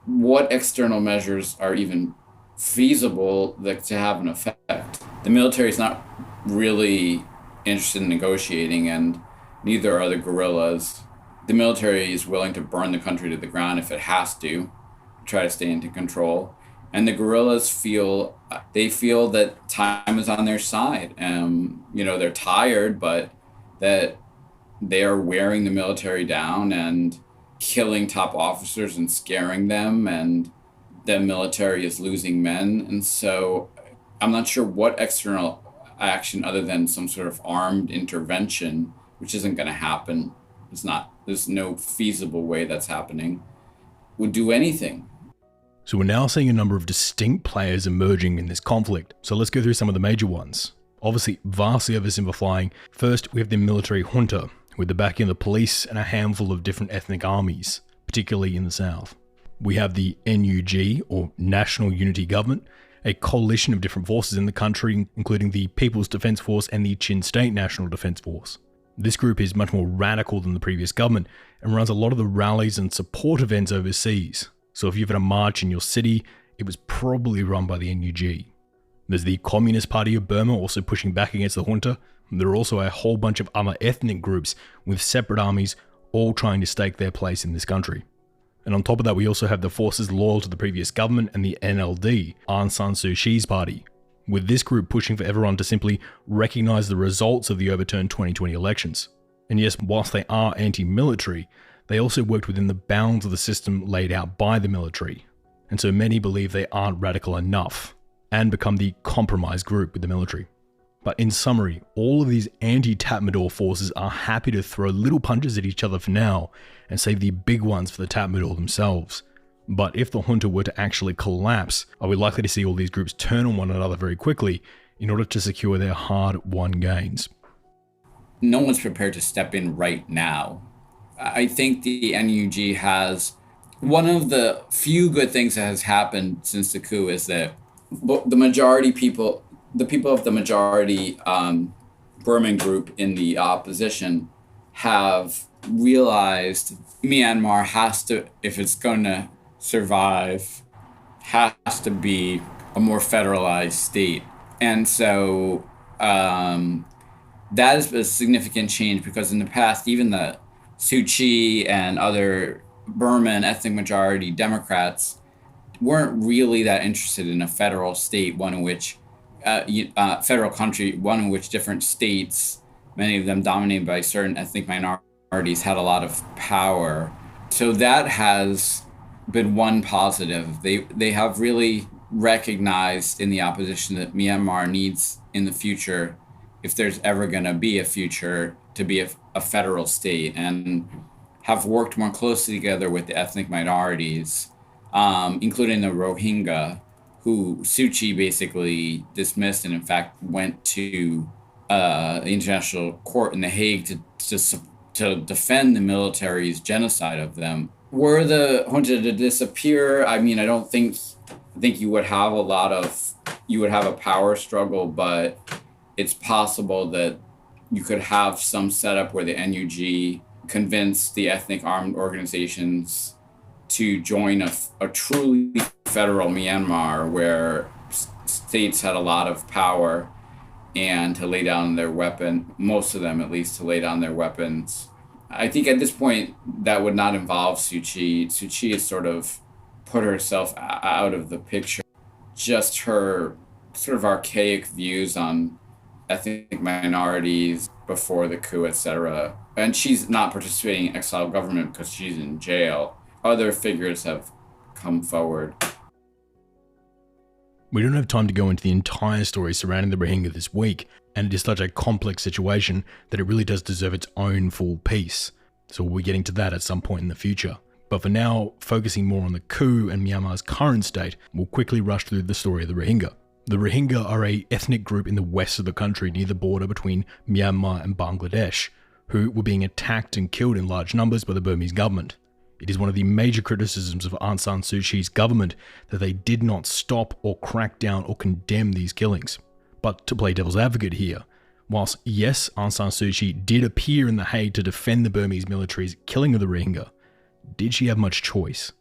what external measures are even feasible to have an effect? The military is not really interested in negotiating, and neither are the guerrillas. The military is willing to burn the country to the ground if it has to try to stay into control. And the guerrillas feel that time is on their side. They're tired, but that they are wearing the military down and killing top officers and scaring them, and the military is losing men. And so I'm not sure what external action other than some sort of armed intervention, which isn't going to happen. There's no feasible way that's happening, would do anything. So we're now seeing a number of distinct players emerging in this conflict. So let's go through some of the major ones. Obviously, vastly oversimplifying, first we have the military junta, with the backing of the police and a handful of different ethnic armies, particularly in the south. We have the NUG, or National Unity Government, a coalition of different forces in the country, including the People's Defence Force and the Chin State National Defence Force. This group is much more radical than the previous government and runs a lot of the rallies and support events overseas. So if you've had a march in your city, it was probably run by the NUG. There's the Communist Party of Burma also pushing back against the junta. There are also a whole bunch of other ethnic groups with separate armies all trying to stake their place in this country. And on top of that, we also have the forces loyal to the previous government and the NLD, Aung San Suu Kyi's party, with this group pushing for everyone to simply recognise the results of the overturned 2020 elections. And yes, whilst they are anti-military, they also worked within the bounds of the system laid out by the military. And so many believe they aren't radical enough and become the compromise group with the military. But in summary, all of these anti-Tatmadaw forces are happy to throw little punches at each other for now and save the big ones for the Tatmadaw themselves. But if the junta were to actually collapse, are we likely to see all these groups turn on one another very quickly in order to secure their hard-won gains. No one's prepared to step in right now. I think the NUG has one of the few good things that has happened since the coup is that the people of the majority Burman group in the opposition have realized Myanmar has to, if it's going to survive, has to be a more federalized state. And so that is a significant change, because in the past, even the Suu Kyi and other Burman ethnic majority Democrats weren't really that interested in a federal state, one in which federal country, one in which different states, many of them dominated by certain ethnic minorities, had a lot of power. So that has been one positive. They have really recognized in the opposition that Myanmar needs in the future, if there's ever going to be a future, to be a federal state, and have worked more closely together with the ethnic minorities, including the Rohingya, who Suu Kyi basically dismissed and in fact went to the International Court in The Hague to defend the military's genocide of them. Were the junta to disappear, I mean, I think you would have a power struggle, but it's possible that you could have some setup where the NUG convinced the ethnic armed organizations to join a truly federal Myanmar, where states had a lot of power, and to lay down their weapon, most of them at least, to lay down their weapons. I think at this point that would not involve Suu Kyi. Suu Kyi has sort of put herself out of the picture. Just her sort of archaic views on ethnic minorities before the coup, etc. And she's not participating in exile government because she's in jail. Other figures have come forward. We don't have time to go into the entire story surrounding the Rohingya this week, and it is such a complex situation that it really does deserve its own full piece. So we'll be getting to that at some point in the future. But for now, focusing more on the coup and Myanmar's current state, we'll quickly rush through the story of the Rohingya. The Rohingya are an ethnic group in the west of the country near the border between Myanmar and Bangladesh, who were being attacked and killed in large numbers by the Burmese government. It is one of the major criticisms of Aung San Suu Kyi's government that they did not stop or crack down or condemn these killings. But to play devil's advocate here, whilst yes, Aung San Suu Kyi did appear in The Hague to defend the Burmese military's killing of the Rohingya, did she have much choice?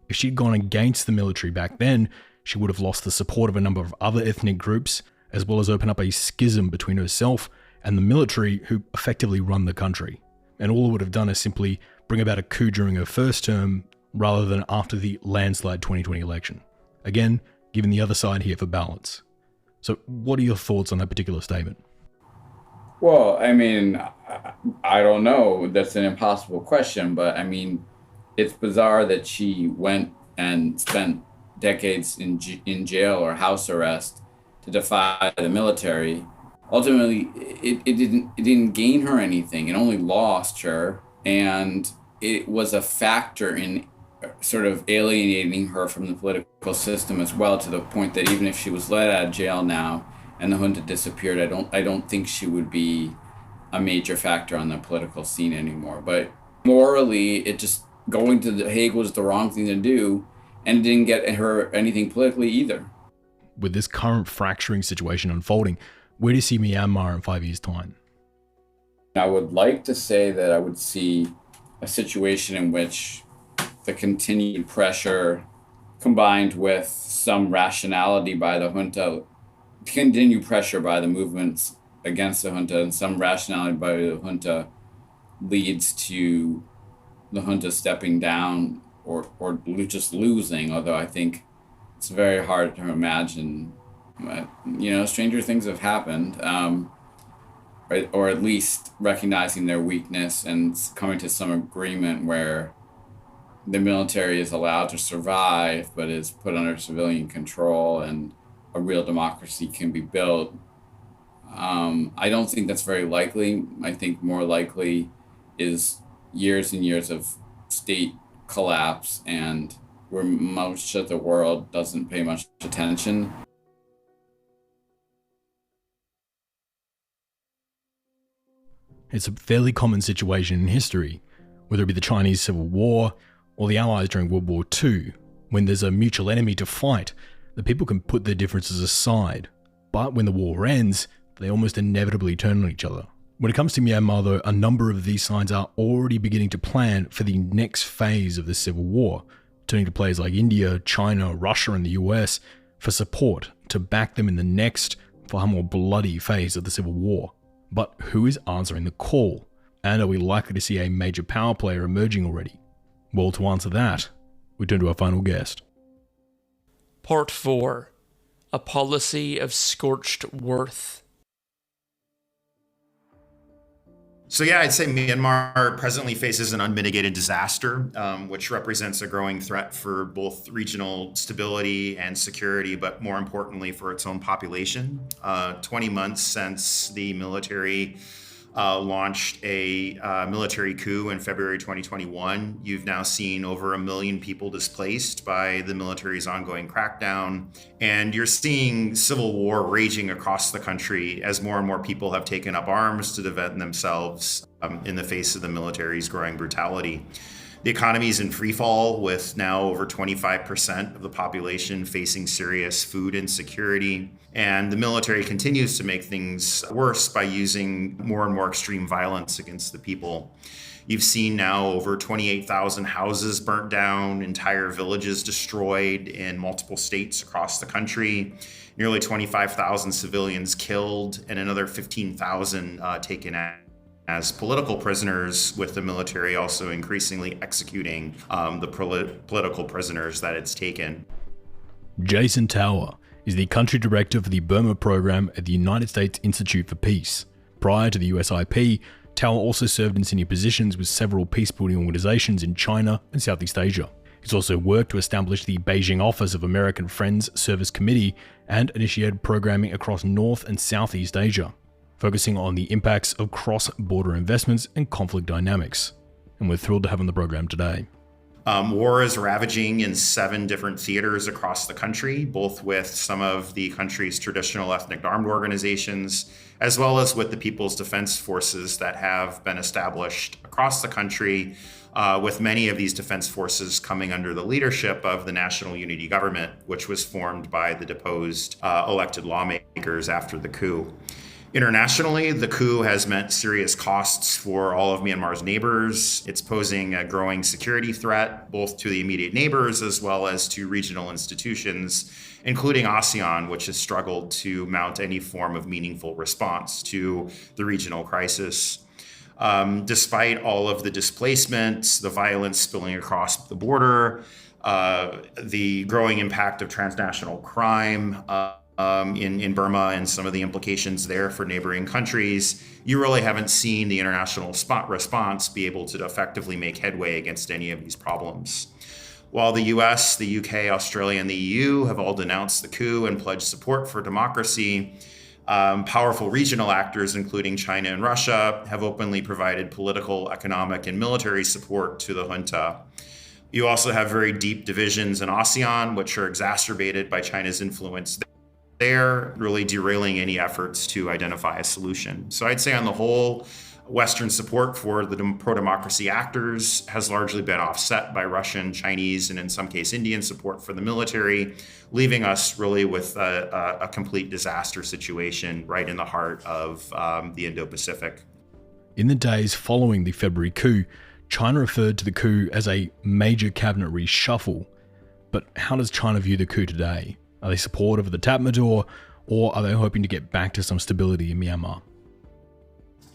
If she'd gone against the military back then, she would have lost the support of a number of other ethnic groups, as well as open up a schism between herself and the military, who effectively run the country. And all it would have done is simply bring about a coup during her first term, rather than after the landslide 2020 election. Again, giving the other side here for balance. So what are your thoughts on that particular statement? Well, I mean, I don't know. That's an impossible question, but I mean, it's bizarre that she went and spent decades in jail or house arrest to defy the military. Ultimately, it didn't gain her anything. It only lost her, and it was a factor in sort of alienating her from the political system as well, to the point that even if she was let out of jail now and the junta disappeared, I don't think she would be a major factor on the political scene anymore. But morally, it just, going to The Hague was the wrong thing to do, and it didn't get her anything politically either. With this current fracturing situation unfolding, where do you see Myanmar in 5 years' time? I would like to say that I would see a situation in which the continued pressure, combined with some rationality by the junta, continued pressure by the movements against the junta, and some rationality by the junta, leads to the junta stepping down or just losing, although I think it's very hard to imagine. But, stranger things have happened, or at least recognizing their weakness and coming to some agreement where the military is allowed to survive, but is put under civilian control, and a real democracy can be built. I don't think that's very likely. I think more likely is years and years of state collapse, and where most of the world doesn't pay much attention. It's a fairly common situation in history, whether it be the Chinese Civil War or the Allies during World War II. When there's a mutual enemy to fight, the people can put their differences aside. But when the war ends, they almost inevitably turn on each other. When it comes to Myanmar though, a number of these sides are already beginning to plan for the next phase of the civil war, turning to players like India, China, Russia and the US for support to back them in the next, far more bloody phase of the civil war. But who is answering the call? And are we likely to see a major power player emerging already? Well, to answer that, we turn to our final guest. Part 4. A policy of scorched worth. So yeah, I'd say Myanmar presently faces an unmitigated disaster, which represents a growing threat for both regional stability and security, but more importantly for its own population. 20 months since the military launched a military coup in February 2021. You've now seen over 1 million people displaced by the military's ongoing crackdown. And you're seeing civil war raging across the country as more and more people have taken up arms to defend themselves in the face of the military's growing brutality. The economy is in free fall, with now over 25% of the population facing serious food insecurity. And the military continues to make things worse by using more and more extreme violence against the people. You've seen now over 28,000 houses burnt down, entire villages destroyed in multiple states across the country, nearly 25,000 civilians killed, and another 15,000 taken as political prisoners, with the military also increasingly executing the political prisoners that it's taken. Jason Tower is the country director for the Burma program at the United States Institute for Peace. Prior to the USIP, Tower also served in senior positions with several peacebuilding organizations in China and Southeast Asia. He's also worked to establish the Beijing office of American Friends Service Committee and initiated programming across North and Southeast Asia, focusing on the impacts of cross-border investments and conflict dynamics. And we're thrilled to have on the program today. War is ravaging in 7 different theaters across the country, both with some of the country's traditional ethnic armed organizations, as well as with the People's Defense Forces that have been established across the country, with many of these defense forces coming under the leadership of the National Unity Government, which was formed by the deposed elected lawmakers after the coup. Internationally, the coup has meant serious costs for all of Myanmar's neighbors. It's posing a growing security threat, both to the immediate neighbors as well as to regional institutions, including ASEAN, which has struggled to mount any form of meaningful response to the regional crisis. Despite all of the displacements, the violence spilling across the border, the growing impact of transnational crime, in Burma and some of the implications there for neighboring countries, you really haven't seen the international response be able to effectively make headway against any of these problems. While the US, the UK, Australia, and the EU have all denounced the coup and pledged support for democracy, powerful regional actors, including China and Russia, have openly provided political, economic, and military support to the junta. You also have very deep divisions in ASEAN, which are exacerbated by China's influence there, really derailing any efforts to identify a solution. So I'd say on the whole, Western support for the pro-democracy actors has largely been offset by Russian, Chinese, and in some case Indian support for the military, leaving us really with a complete disaster situation right in the heart of the Indo-Pacific. In the days following the February coup, China referred to the coup as a major cabinet reshuffle. But how does China view the coup today? Are they supportive of the Tatmadaw, or are they hoping to get back to some stability in Myanmar?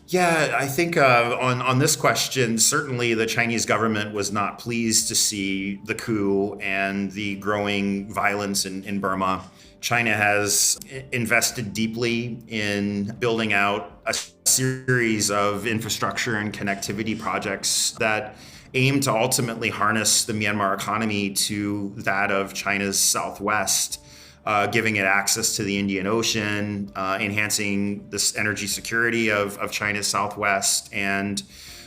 Yeah, I think on this question, certainly the Chinese government was not pleased to see the coup and the growing violence in Burma. China has invested deeply in building out a series of infrastructure and connectivity projects that aim to ultimately harness the Myanmar economy to that of China's southwest, giving it access to the Indian Ocean, enhancing this energy security of China's southwest, and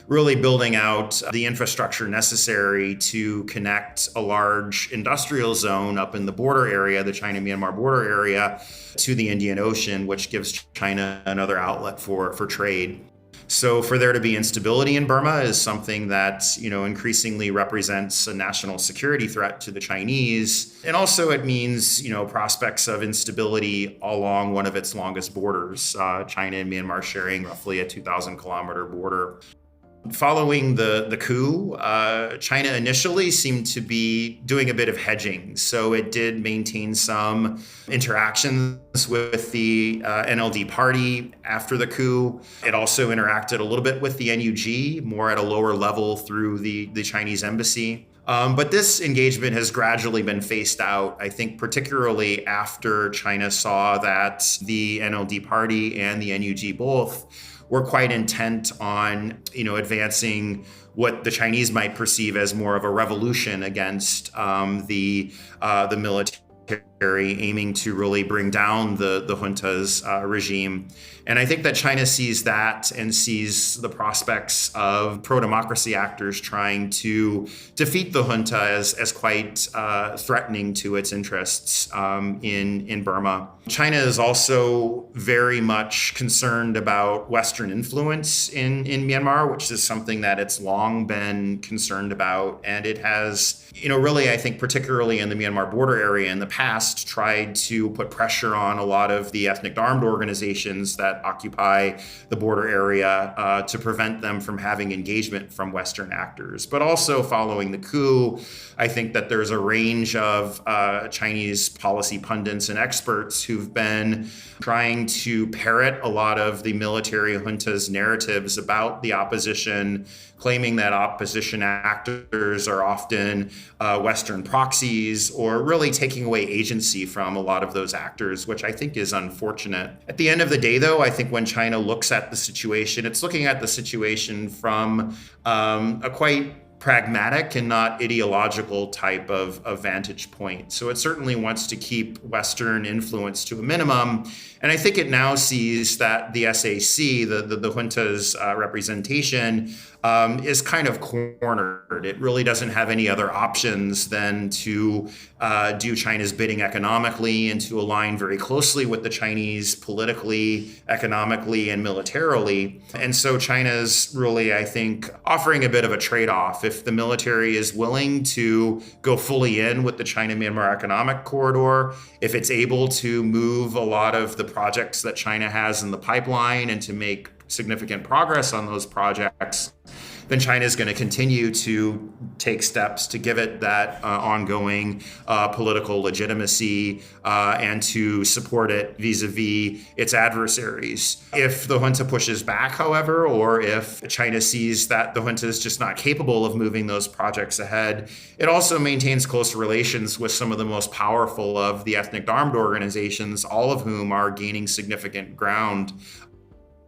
really building out the infrastructure necessary to connect a large industrial zone up in the border area, the China-Myanmar border area, to the Indian Ocean, which gives China another outlet for trade. So for there to be instability in Burma is something that, increasingly represents a national security threat to the Chinese. And also it means, prospects of instability along one of its longest borders, China and Myanmar sharing roughly a 2,000 kilometer border. Following the coup, China initially seemed to be doing a bit of hedging. So it did maintain some interactions with the NLD party after the coup. It also interacted a little bit with the NUG, more at a lower level through the Chinese embassy. But this engagement has gradually been phased out, I think, particularly after China saw that the NLD party and the NUG both were quite intent on, advancing what the Chinese might perceive as more of a revolution against the military, aiming to really bring down the junta's regime. And I think that China sees that and sees the prospects of pro-democracy actors trying to defeat the junta as quite threatening to its interests in Burma. China is also very much concerned about Western influence in Myanmar, which is something that it's long been concerned about. And it has, really, I think, particularly in the Myanmar border area in the past, tried to put pressure on a lot of the ethnic armed organizations that occupy the border area to prevent them from having engagement from Western actors. But also following the coup, I think that there's a range of Chinese policy pundits and experts who've been trying to parrot a lot of the military junta's narratives about the opposition, claiming that opposition actors are often Western proxies, or really taking away agency from a lot of those actors, which I think is unfortunate. At the end of the day, though, I think when China looks at the situation, it's looking at the situation from a quite pragmatic and not ideological type of vantage point. So it certainly wants to keep Western influence to a minimum. And I think it now sees that the SAC, the junta's representation, is kind of cornered. It really doesn't have any other options than to do China's bidding economically and to align very closely with the Chinese politically, economically, and militarily. And so China's really, I think, offering a bit of a trade-off. If the military is willing to go fully in with the China-Myanmar economic corridor, if it's able to move a lot of the projects that China has in the pipeline and to make significant progress on those projects, then China is going to continue to take steps to give it that ongoing political legitimacy and to support it vis-a-vis its adversaries. If the junta pushes back, however, or if China sees that the junta is just not capable of moving those projects ahead, it also maintains close relations with some of the most powerful of the ethnic armed organizations, all of whom are gaining significant ground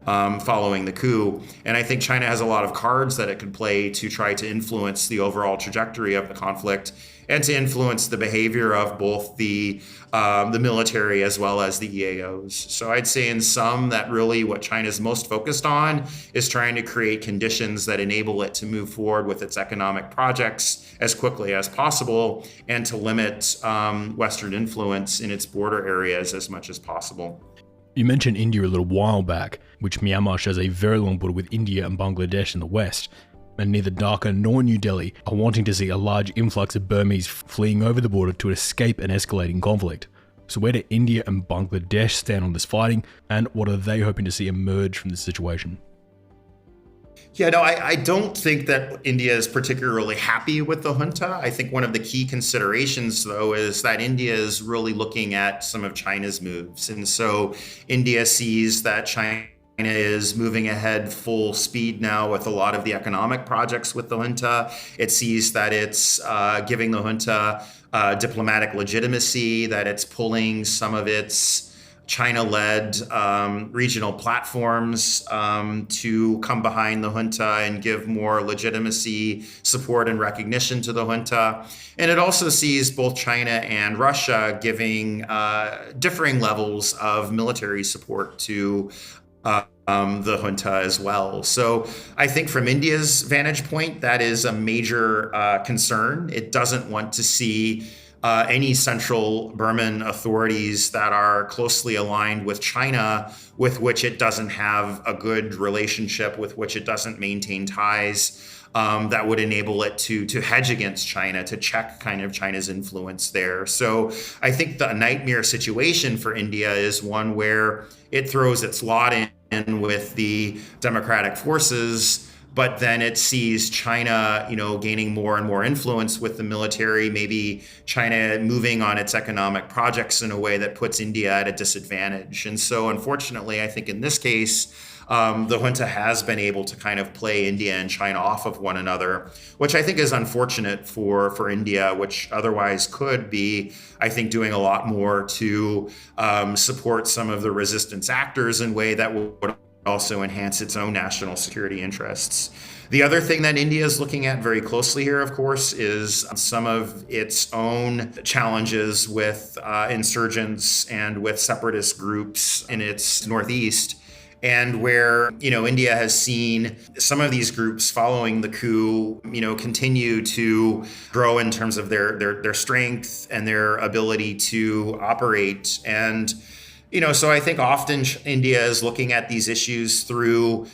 following the coup. And I think China has a lot of cards that it could play to try to influence the overall trajectory of the conflict and to influence the behavior of both the military as well as the EAOs. So I'd say in sum that really what China's most focused on is trying to create conditions that enable it to move forward with its economic projects as quickly as possible and to limit Western influence in its border areas as much as possible. You mentioned India a little while back, which Myanmar shares a very long border with India and Bangladesh in the west, and neither Dhaka nor New Delhi are wanting to see a large influx of Burmese fleeing over the border to escape an escalating conflict. So where do India and Bangladesh stand on this fighting, and what are they hoping to see emerge from this situation? Yeah, no, I don't think that India is particularly happy with the junta. I think one of the key considerations, though, is that India is really looking at some of China's moves. And so India sees that China is moving ahead full speed now with a lot of the economic projects with the junta. It sees that it's giving the junta diplomatic legitimacy, that it's pulling some of its China-led regional platforms to come behind the junta and give more legitimacy, support, and recognition to the junta. And it also sees both China and Russia giving differing levels of military support to the junta as well. So I think from India's vantage point, that is a major concern. It doesn't want to see any central Burman authorities that are closely aligned with China, with which it doesn't have a good relationship, with which it doesn't maintain ties, that would enable it to hedge against China, to check kind of China's influence there. So I think the nightmare situation for India is one where it throws its lot in with the democratic forces, but then it sees China, gaining more and more influence with the military, maybe China moving on its economic projects in a way that puts India at a disadvantage. And so unfortunately, I think in this case, the junta has been able to kind of play India and China off of one another, which I think is unfortunate for India, which otherwise could be, I think, doing a lot more to support some of the resistance actors in a way that would also enhance its own national security interests. The other thing that India is looking at very closely here, of course, is some of its own challenges with insurgents and with separatist groups in its northeast. And where, India has seen some of these groups following the coup, continue to grow in terms of their strength and their ability to operate. And so I think often India is looking at these issues through,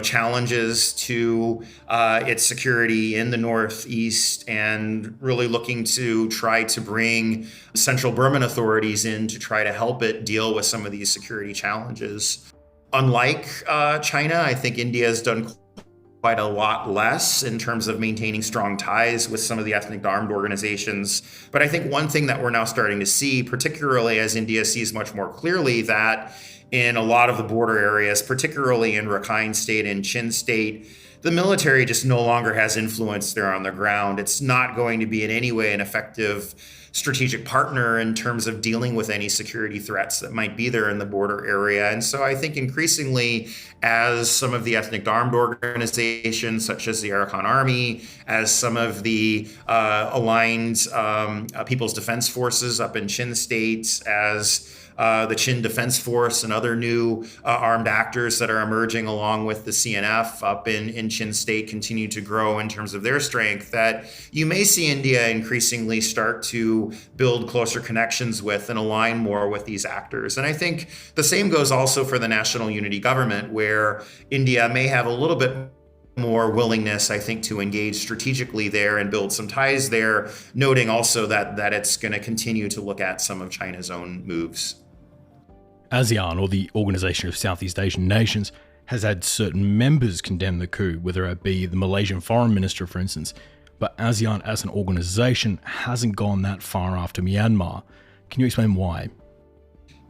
challenges to its security in the northeast, and really looking to try to bring central Burman authorities in to try to help it deal with some of these security challenges. Unlike China, I think India has done quite a lot less in terms of maintaining strong ties with some of the ethnic armed organizations. But I think one thing that we're now starting to see, particularly as India sees much more clearly that in a lot of the border areas, particularly in Rakhine State and Chin State, the military just no longer has influence there on the ground. It's not going to be in any way an effective strategic partner in terms of dealing with any security threats that might be there in the border area. And so I think increasingly, as some of the ethnic armed organizations, such as the Arakan Army, as some of the aligned People's Defense Forces up in Chin State, as the Chin Defense Force and other new armed actors that are emerging along with the CNF up in Chin State continue to grow in terms of their strength, that you may see India increasingly start to build closer connections with and align more with these actors. And I think the same goes also for the National Unity Government, where India may have a little bit more willingness, I think, to engage strategically there and build some ties there, noting also that it's going to continue to look at some of China's own moves. ASEAN, or the Organisation of Southeast Asian Nations, has had certain members condemn the coup, whether it be the Malaysian Foreign Minister, for instance. But ASEAN as an organisation hasn't gone that far after Myanmar. Can you explain why?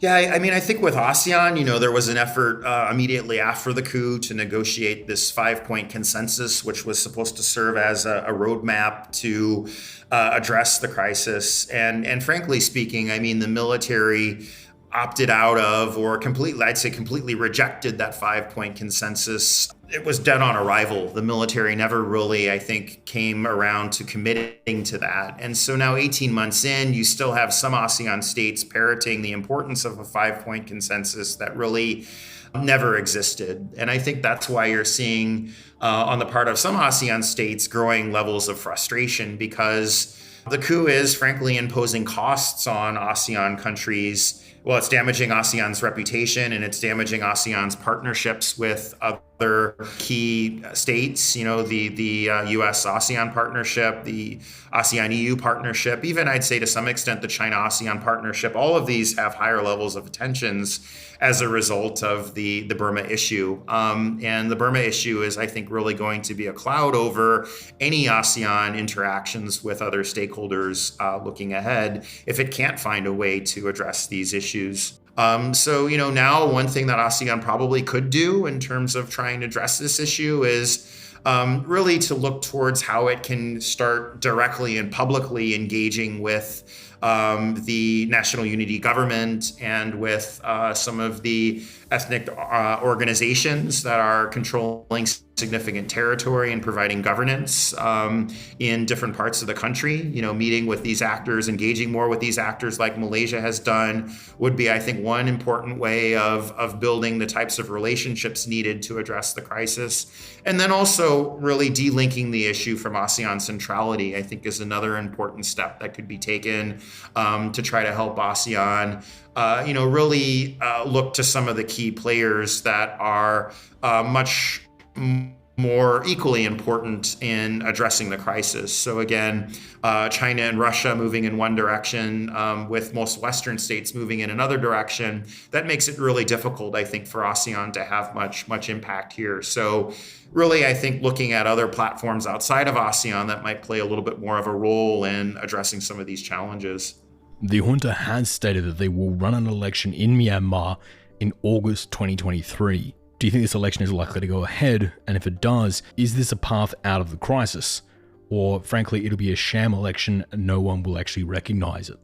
Yeah, I think with ASEAN, there was an effort immediately after the coup to negotiate this 5-point consensus, which was supposed to serve as a roadmap to address the crisis. And frankly speaking, the military opted out of, or completely rejected that 5-point consensus. It was dead on arrival. The military never really, I think, came around to committing to that. And so now 18 months in, you still have some ASEAN states parroting the importance of a 5-point consensus that really never existed. And I think that's why you're seeing on the part of some ASEAN states growing levels of frustration, because the coup is frankly imposing costs on ASEAN countries. Well, it's damaging ASEAN's reputation, and it's damaging ASEAN's partnerships with other key states, the US-ASEAN partnership, the ASEAN-EU partnership, even I'd say to some extent the China-ASEAN partnership. All of these have higher levels of tensions as a result of the Burma issue. And the Burma issue is, I think, really going to be a cloud over any ASEAN interactions with other stakeholders looking ahead if it can't find a way to address these issues. So now one thing that ASEAN probably could do in terms of trying to address this issue is really to look towards how it can start directly and publicly engaging with the National Unity Government and with some of the ethnic organizations that are controlling significant territory and providing governance in different parts of the country. Meeting with these actors, engaging more with these actors like Malaysia has done would be, I think, one important way of building the types of relationships needed to address the crisis. And then also really delinking the issue from ASEAN centrality, I think, is another important step that could be taken to try to help ASEAN really look to some of the key players that are much more equally important in addressing the crisis. So again, China and Russia moving in one direction, with most Western states moving in another direction, that makes it really difficult, I think, for ASEAN to have much impact here. So really, I think looking at other platforms outside of ASEAN that might play a little bit more of a role in addressing some of these challenges. The junta has stated that they will run an election in Myanmar in August 2023. Do you think this election is likely to go ahead? And if it does, is this a path out of the crisis? Or frankly, it'll be a sham election and no one will actually recognize it?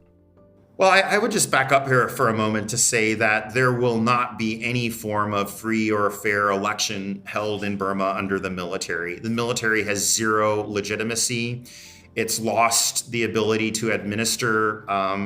Well, I would just back up here for a moment to say that there will not be any form of free or fair election held in Burma under the military. The military has zero legitimacy. It's lost the ability to administer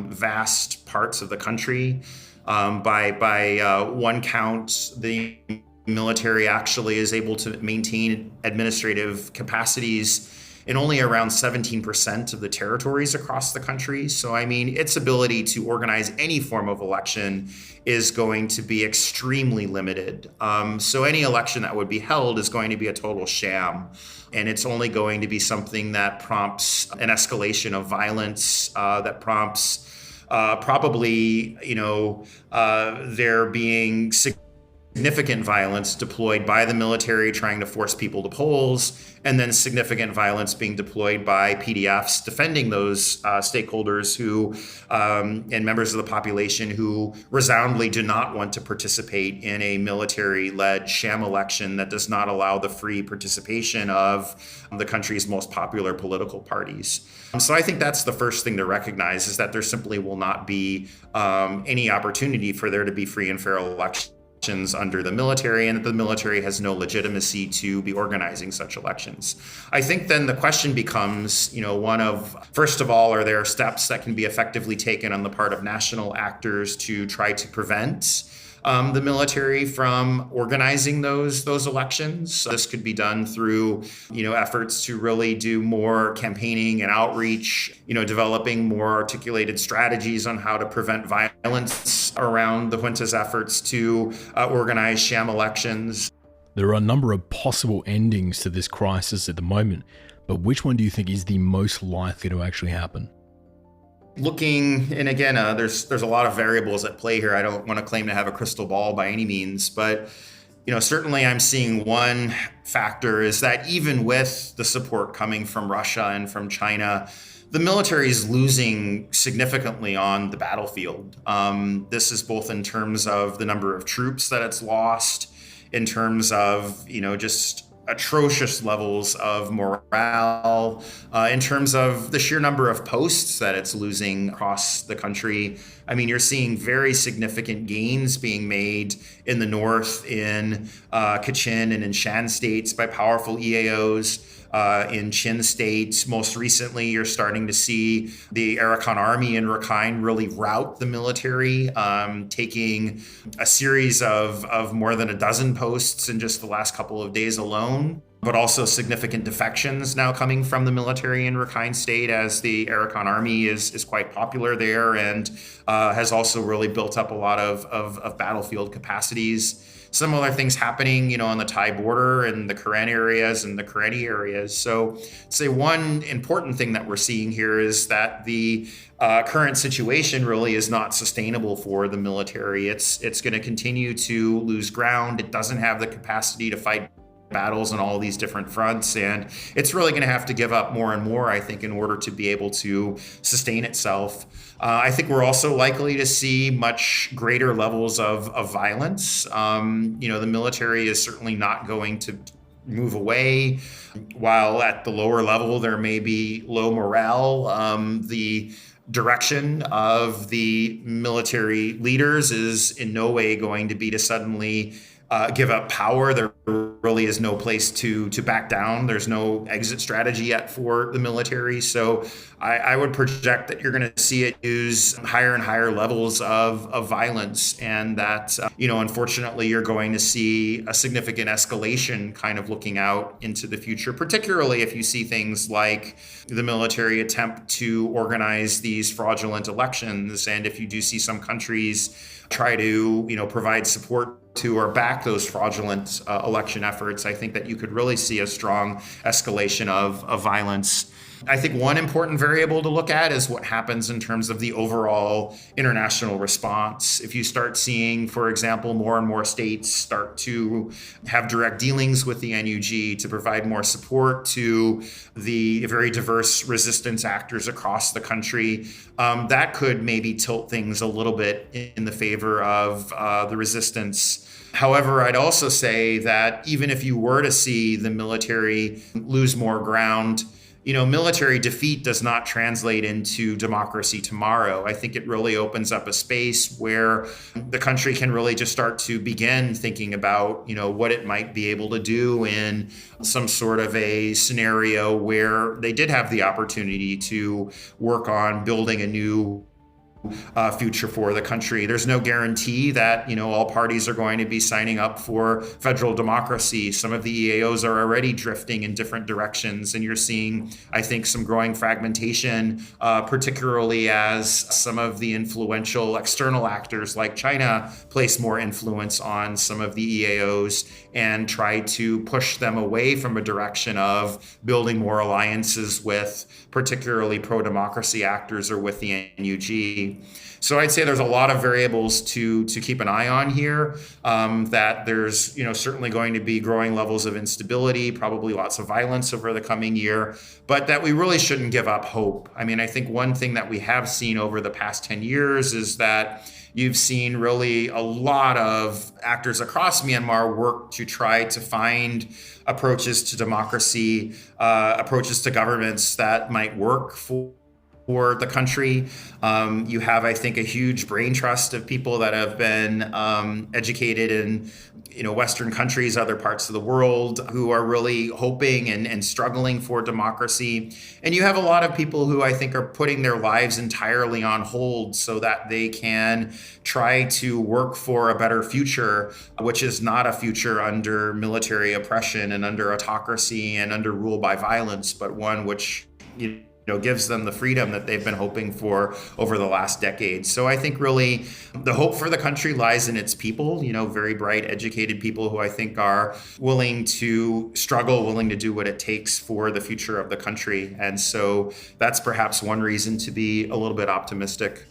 vast parts of the country. By one count, the military actually is able to maintain administrative capacities in only around 17% of the territories across the country. So, its ability to organize any form of election is going to be extremely limited. So any election that would be held is going to be a total sham. And it's only going to be something that prompts an escalation of violence, that prompts probably, there being significant violence deployed by the military trying to force people to polls, and then significant violence being deployed by PDFs defending those stakeholders who and members of the population who resoundingly do not want to participate in a military-led sham election that does not allow the free participation of the country's most popular political parties. So I think that's the first thing to recognize, is that there simply will not be any opportunity for there to be free and fair elections under the military, and that the military has no legitimacy to be organizing such elections. I think then the question becomes, one of, first of all, are there steps that can be effectively taken on the part of national actors to try to prevent the military from organizing those elections? This could be done through, efforts to really do more campaigning and outreach, developing more articulated strategies on how to prevent violence around the junta's efforts to organize sham elections. There are a number of possible endings to this crisis at the moment, but which one do you think is the most likely to actually happen? Looking, and again, there's a lot of variables at play here. I don't want to claim to have a crystal ball by any means, but certainly I'm seeing one factor is that even with the support coming from Russia and from China, the military is losing significantly on the battlefield. This is both in terms of the number of troops that it's lost, in terms of, just atrocious levels of morale, in terms of the sheer number of posts that it's losing across the country. You're seeing very significant gains being made in the north, in Kachin and in Shan states by powerful EAOs. In Chin State, most recently, you're starting to see the Arakan Army in Rakhine really rout the military, taking a series of more than a dozen posts in just the last couple of days alone, but also significant defections now coming from the military in Rakhine State, as the Arakan Army is quite popular there and has also really built up a lot of battlefield capacities. Similar things happening, on the Thai border and the Karen areas and the Karenni areas. So, say one important thing that we're seeing here is that the current situation really is not sustainable for the military. It's going to continue to lose ground. It doesn't have the capacity to fight battles on all these different fronts, and it's really going to have to give up more and more, I think, in order to be able to sustain itself. I think we're also likely to see much greater levels of violence. The military is certainly not going to move away. While at the lower level there may be low morale, the direction of the military leaders is in no way going to be to suddenly give up power. There really is no place to back down. There's no exit strategy yet for the military. So I would project that you're going to see it use higher and higher levels of violence, and that, unfortunately, you're going to see a significant escalation kind of looking out into the future, particularly if you see things like the military attempt to organize these fraudulent elections. And if you do see some countries try to, provide support to or back those fraudulent election efforts, I think that you could really see a strong escalation of violence. I think one important variable to look at is what happens in terms of the overall international response. If you start seeing, for example, more and more states start to have direct dealings with the NUG to provide more support to the very diverse resistance actors across the country, that could maybe tilt things a little bit in the favor of the resistance. However, I'd also say that even if you were to see the military lose more ground, military defeat does not translate into democracy tomorrow. I think it really opens up a space where the country can really just start to begin thinking about, what it might be able to do in some sort of a scenario where they did have the opportunity to work on building a new future for the country. There's no guarantee that, all parties are going to be signing up for federal democracy. Some of the EAOs are already drifting in different directions, and you're seeing, I think, some growing fragmentation, particularly as some of the influential external actors like China place more influence on some of the EAOs and try to push them away from a direction of building more alliances with particularly pro-democracy actors or with the NUG. So I'd say there's a lot of variables to keep an eye on here, that there's certainly going to be growing levels of instability, probably lots of violence over the coming year, but that we really shouldn't give up hope. I mean, I think one thing that we have seen over the past 10 years is that you've seen really a lot of actors across Myanmar work to try to find approaches to democracy, approaches to governments that might work for the country. You have, I think, a huge brain trust of people that have been educated in Western countries, other parts of the world, who are really hoping and struggling for democracy. And you have a lot of people who I think are putting their lives entirely on hold so that they can try to work for a better future, which is not a future under military oppression and under autocracy and under rule by violence, but one which gives them the freedom that they've been hoping for over the last decade. So I think really the hope for the country lies in its people, very bright, educated people who I think are willing to struggle, willing to do what it takes for the future of the country. And so that's perhaps one reason to be a little bit optimistic.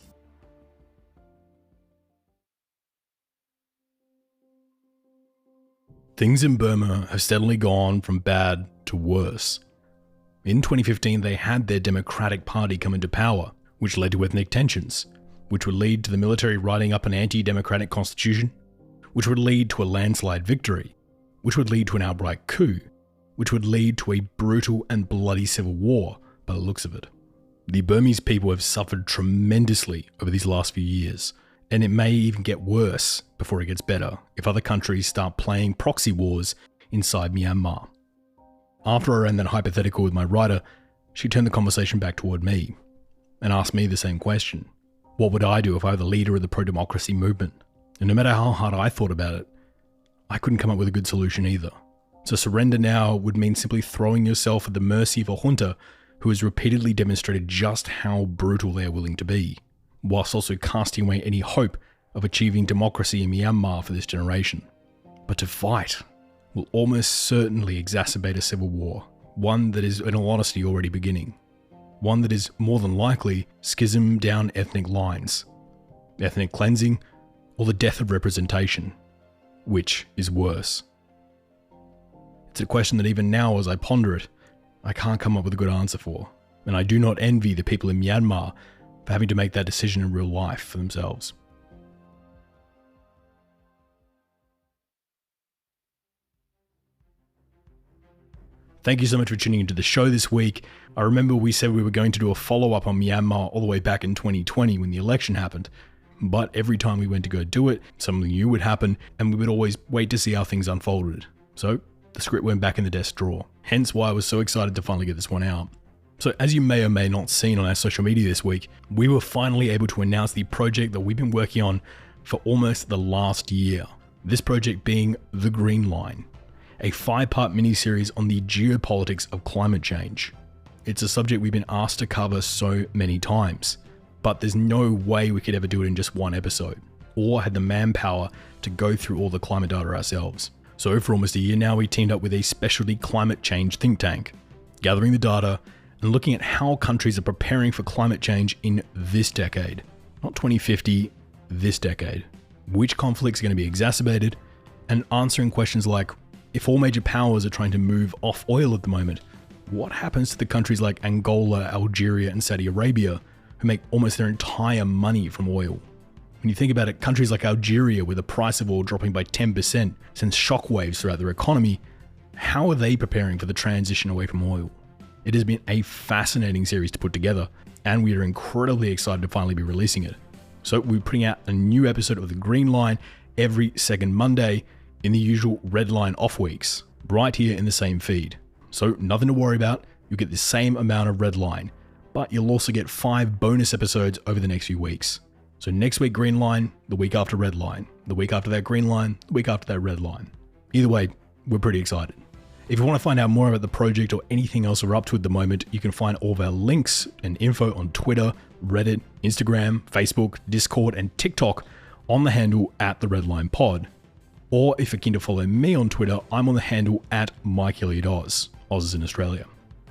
Things in Burma have steadily gone from bad to worse. In 2015, they had their Democratic Party come into power, which led to ethnic tensions, which would lead to the military writing up an anti-democratic constitution, which would lead to a landslide victory, which would lead to an outright coup, which would lead to a brutal and bloody civil war by the looks of it. The Burmese people have suffered tremendously over these last few years, and it may even get worse before it gets better if other countries start playing proxy wars inside Myanmar. After I ran that hypothetical with my writer, she turned the conversation back toward me and asked me the same question. What would I do if I were the leader of the pro-democracy movement? And no matter how hard I thought about it, I couldn't come up with a good solution either. So surrender now would mean simply throwing yourself at the mercy of a junta who has repeatedly demonstrated just how brutal they are willing to be, whilst also casting away any hope of achieving democracy in Myanmar for this generation. But to fight will almost certainly exacerbate a civil war, one that is, in all honesty, already beginning. One that is more than likely schism down ethnic lines, ethnic cleansing, or the death of representation. Which is worse? It's a question that even now, as I ponder it, I can't come up with a good answer for, and I do not envy the people in Myanmar for having to make that decision in real life for themselves. Thank you so much for tuning into the show this week. I remember we said we were going to do a follow-up on Myanmar all the way back in 2020 when the election happened. but every time we went to go do it, something new would happen, and we would always wait to see how things unfolded. So the script went back in the desk drawer, hence why I was so excited to finally get this one out. So as you may or may not seen on our social media this week, we were finally able to announce the project that we've been working on for almost the last year. This project being The Green Line, a 5-part miniseries on the geopolitics of climate change. It's a subject we've been asked to cover so many times, but there's no way we could ever do it in just one episode, or had the manpower to go through all the climate data ourselves. So for almost a year now, we teamed up with a specialty climate change think tank, gathering the data and looking at how countries are preparing for climate change in this decade. Not 2050, this decade. Which conflicts are going to be exacerbated, and answering questions like, if all major powers are trying to move off oil at the moment, what happens to the countries like Angola, Algeria, and Saudi Arabia, who make almost their entire money from oil? When you think about it, countries like Algeria, with the price of oil dropping by 10%, sends shockwaves throughout their economy. How are they preparing for the transition away from oil? It has been a fascinating series to put together, and we are incredibly excited to finally be releasing it. So we're putting out a new episode of The Green Line every second Monday in the usual red line off weeks, right here in the same feed. So nothing to worry about, you'll get the same amount of red line, but you'll also get 5 bonus episodes over the next few weeks. So next week Green Line, the week after Red Line, the week after that Green Line, the week after that Red Line. Either way, we're pretty excited. If you want to find out more about the project or anything else we're up to at the moment, you can find all of our links and info on Twitter, Reddit, Instagram, Facebook, Discord, and TikTok on the handle @TheRedLinePod. Or if you're keen to follow me on Twitter, I'm on the handle @MikeElliottOz. Oz is in Australia.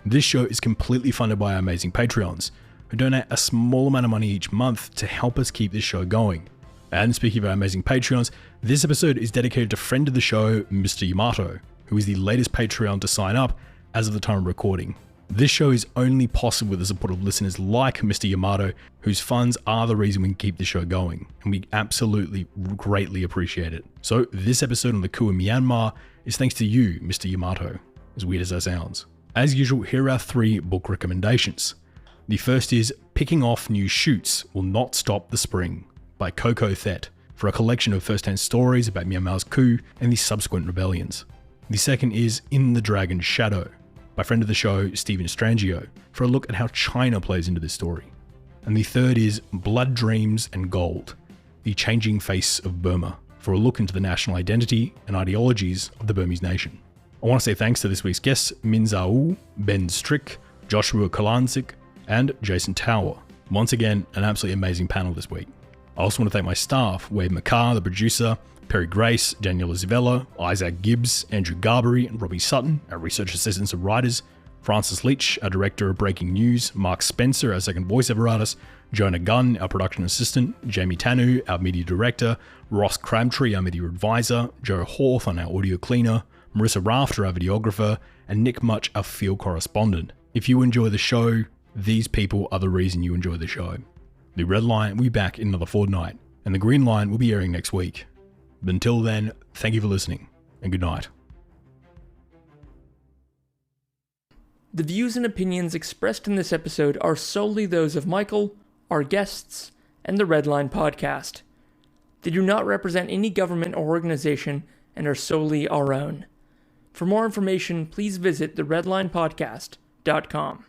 This show is completely funded by our amazing Patreons, who donate a small amount of money each month to help us keep this show going. And speaking of our amazing Patreons, this episode is dedicated to friend of the show, Mr. Yamato, who is the latest Patreon to sign up as of the time of recording. This show is only possible with the support of listeners like Mr. Yamato, whose funds are the reason we can keep the show going, and we absolutely greatly appreciate it. So this episode on the coup in Myanmar is thanks to you, Mr. Yamato, as weird as that sounds. As usual, here are 3 book recommendations. The first is Picking Off New Shoots Will Not Stop the Spring by Coco Thet, for a collection of first-hand stories about Myanmar's coup and the subsequent rebellions. The second is In the Dragon's Shadow by friend of the show, Stephen Strangio, for a look at how China plays into this story. And the third is Blood, Dreams and Gold, The Changing Face of Burma, for a look into the national identity and ideologies of the Burmese nation. I want to say thanks to this week's guests, Zaw Oo, Ben Strick, Joshua Kurlantzick, and Jason Tower. Once again, an absolutely amazing panel this week. I also want to thank my staff, Wade McCarr, the producer, Perry Grace, Daniela Zavella, Isaac Gibbs, Andrew Garbery, and Robbie Sutton, our research assistants and writers, Francis Leach, our director of breaking news, Mark Spencer, our second voiceover artist, Jonah Gunn, our production assistant, Jamie Tanu, our media director, Ross Crabtree, our media advisor, Joe Hawthorne, our audio cleaner, Marissa Rafter, our videographer, and Nick Much, our field correspondent. If you enjoy the show, these people are the reason you enjoy the show. The Red Line will be back in another fortnight, and the Green Line will be airing next week. But until then, thank you for listening, and good night. The views and opinions expressed in this episode are solely those of Michael, our guests, and the Red Line podcast. They do not represent any government or organization and are solely our own. For more information, please visit theredlinepodcast.com.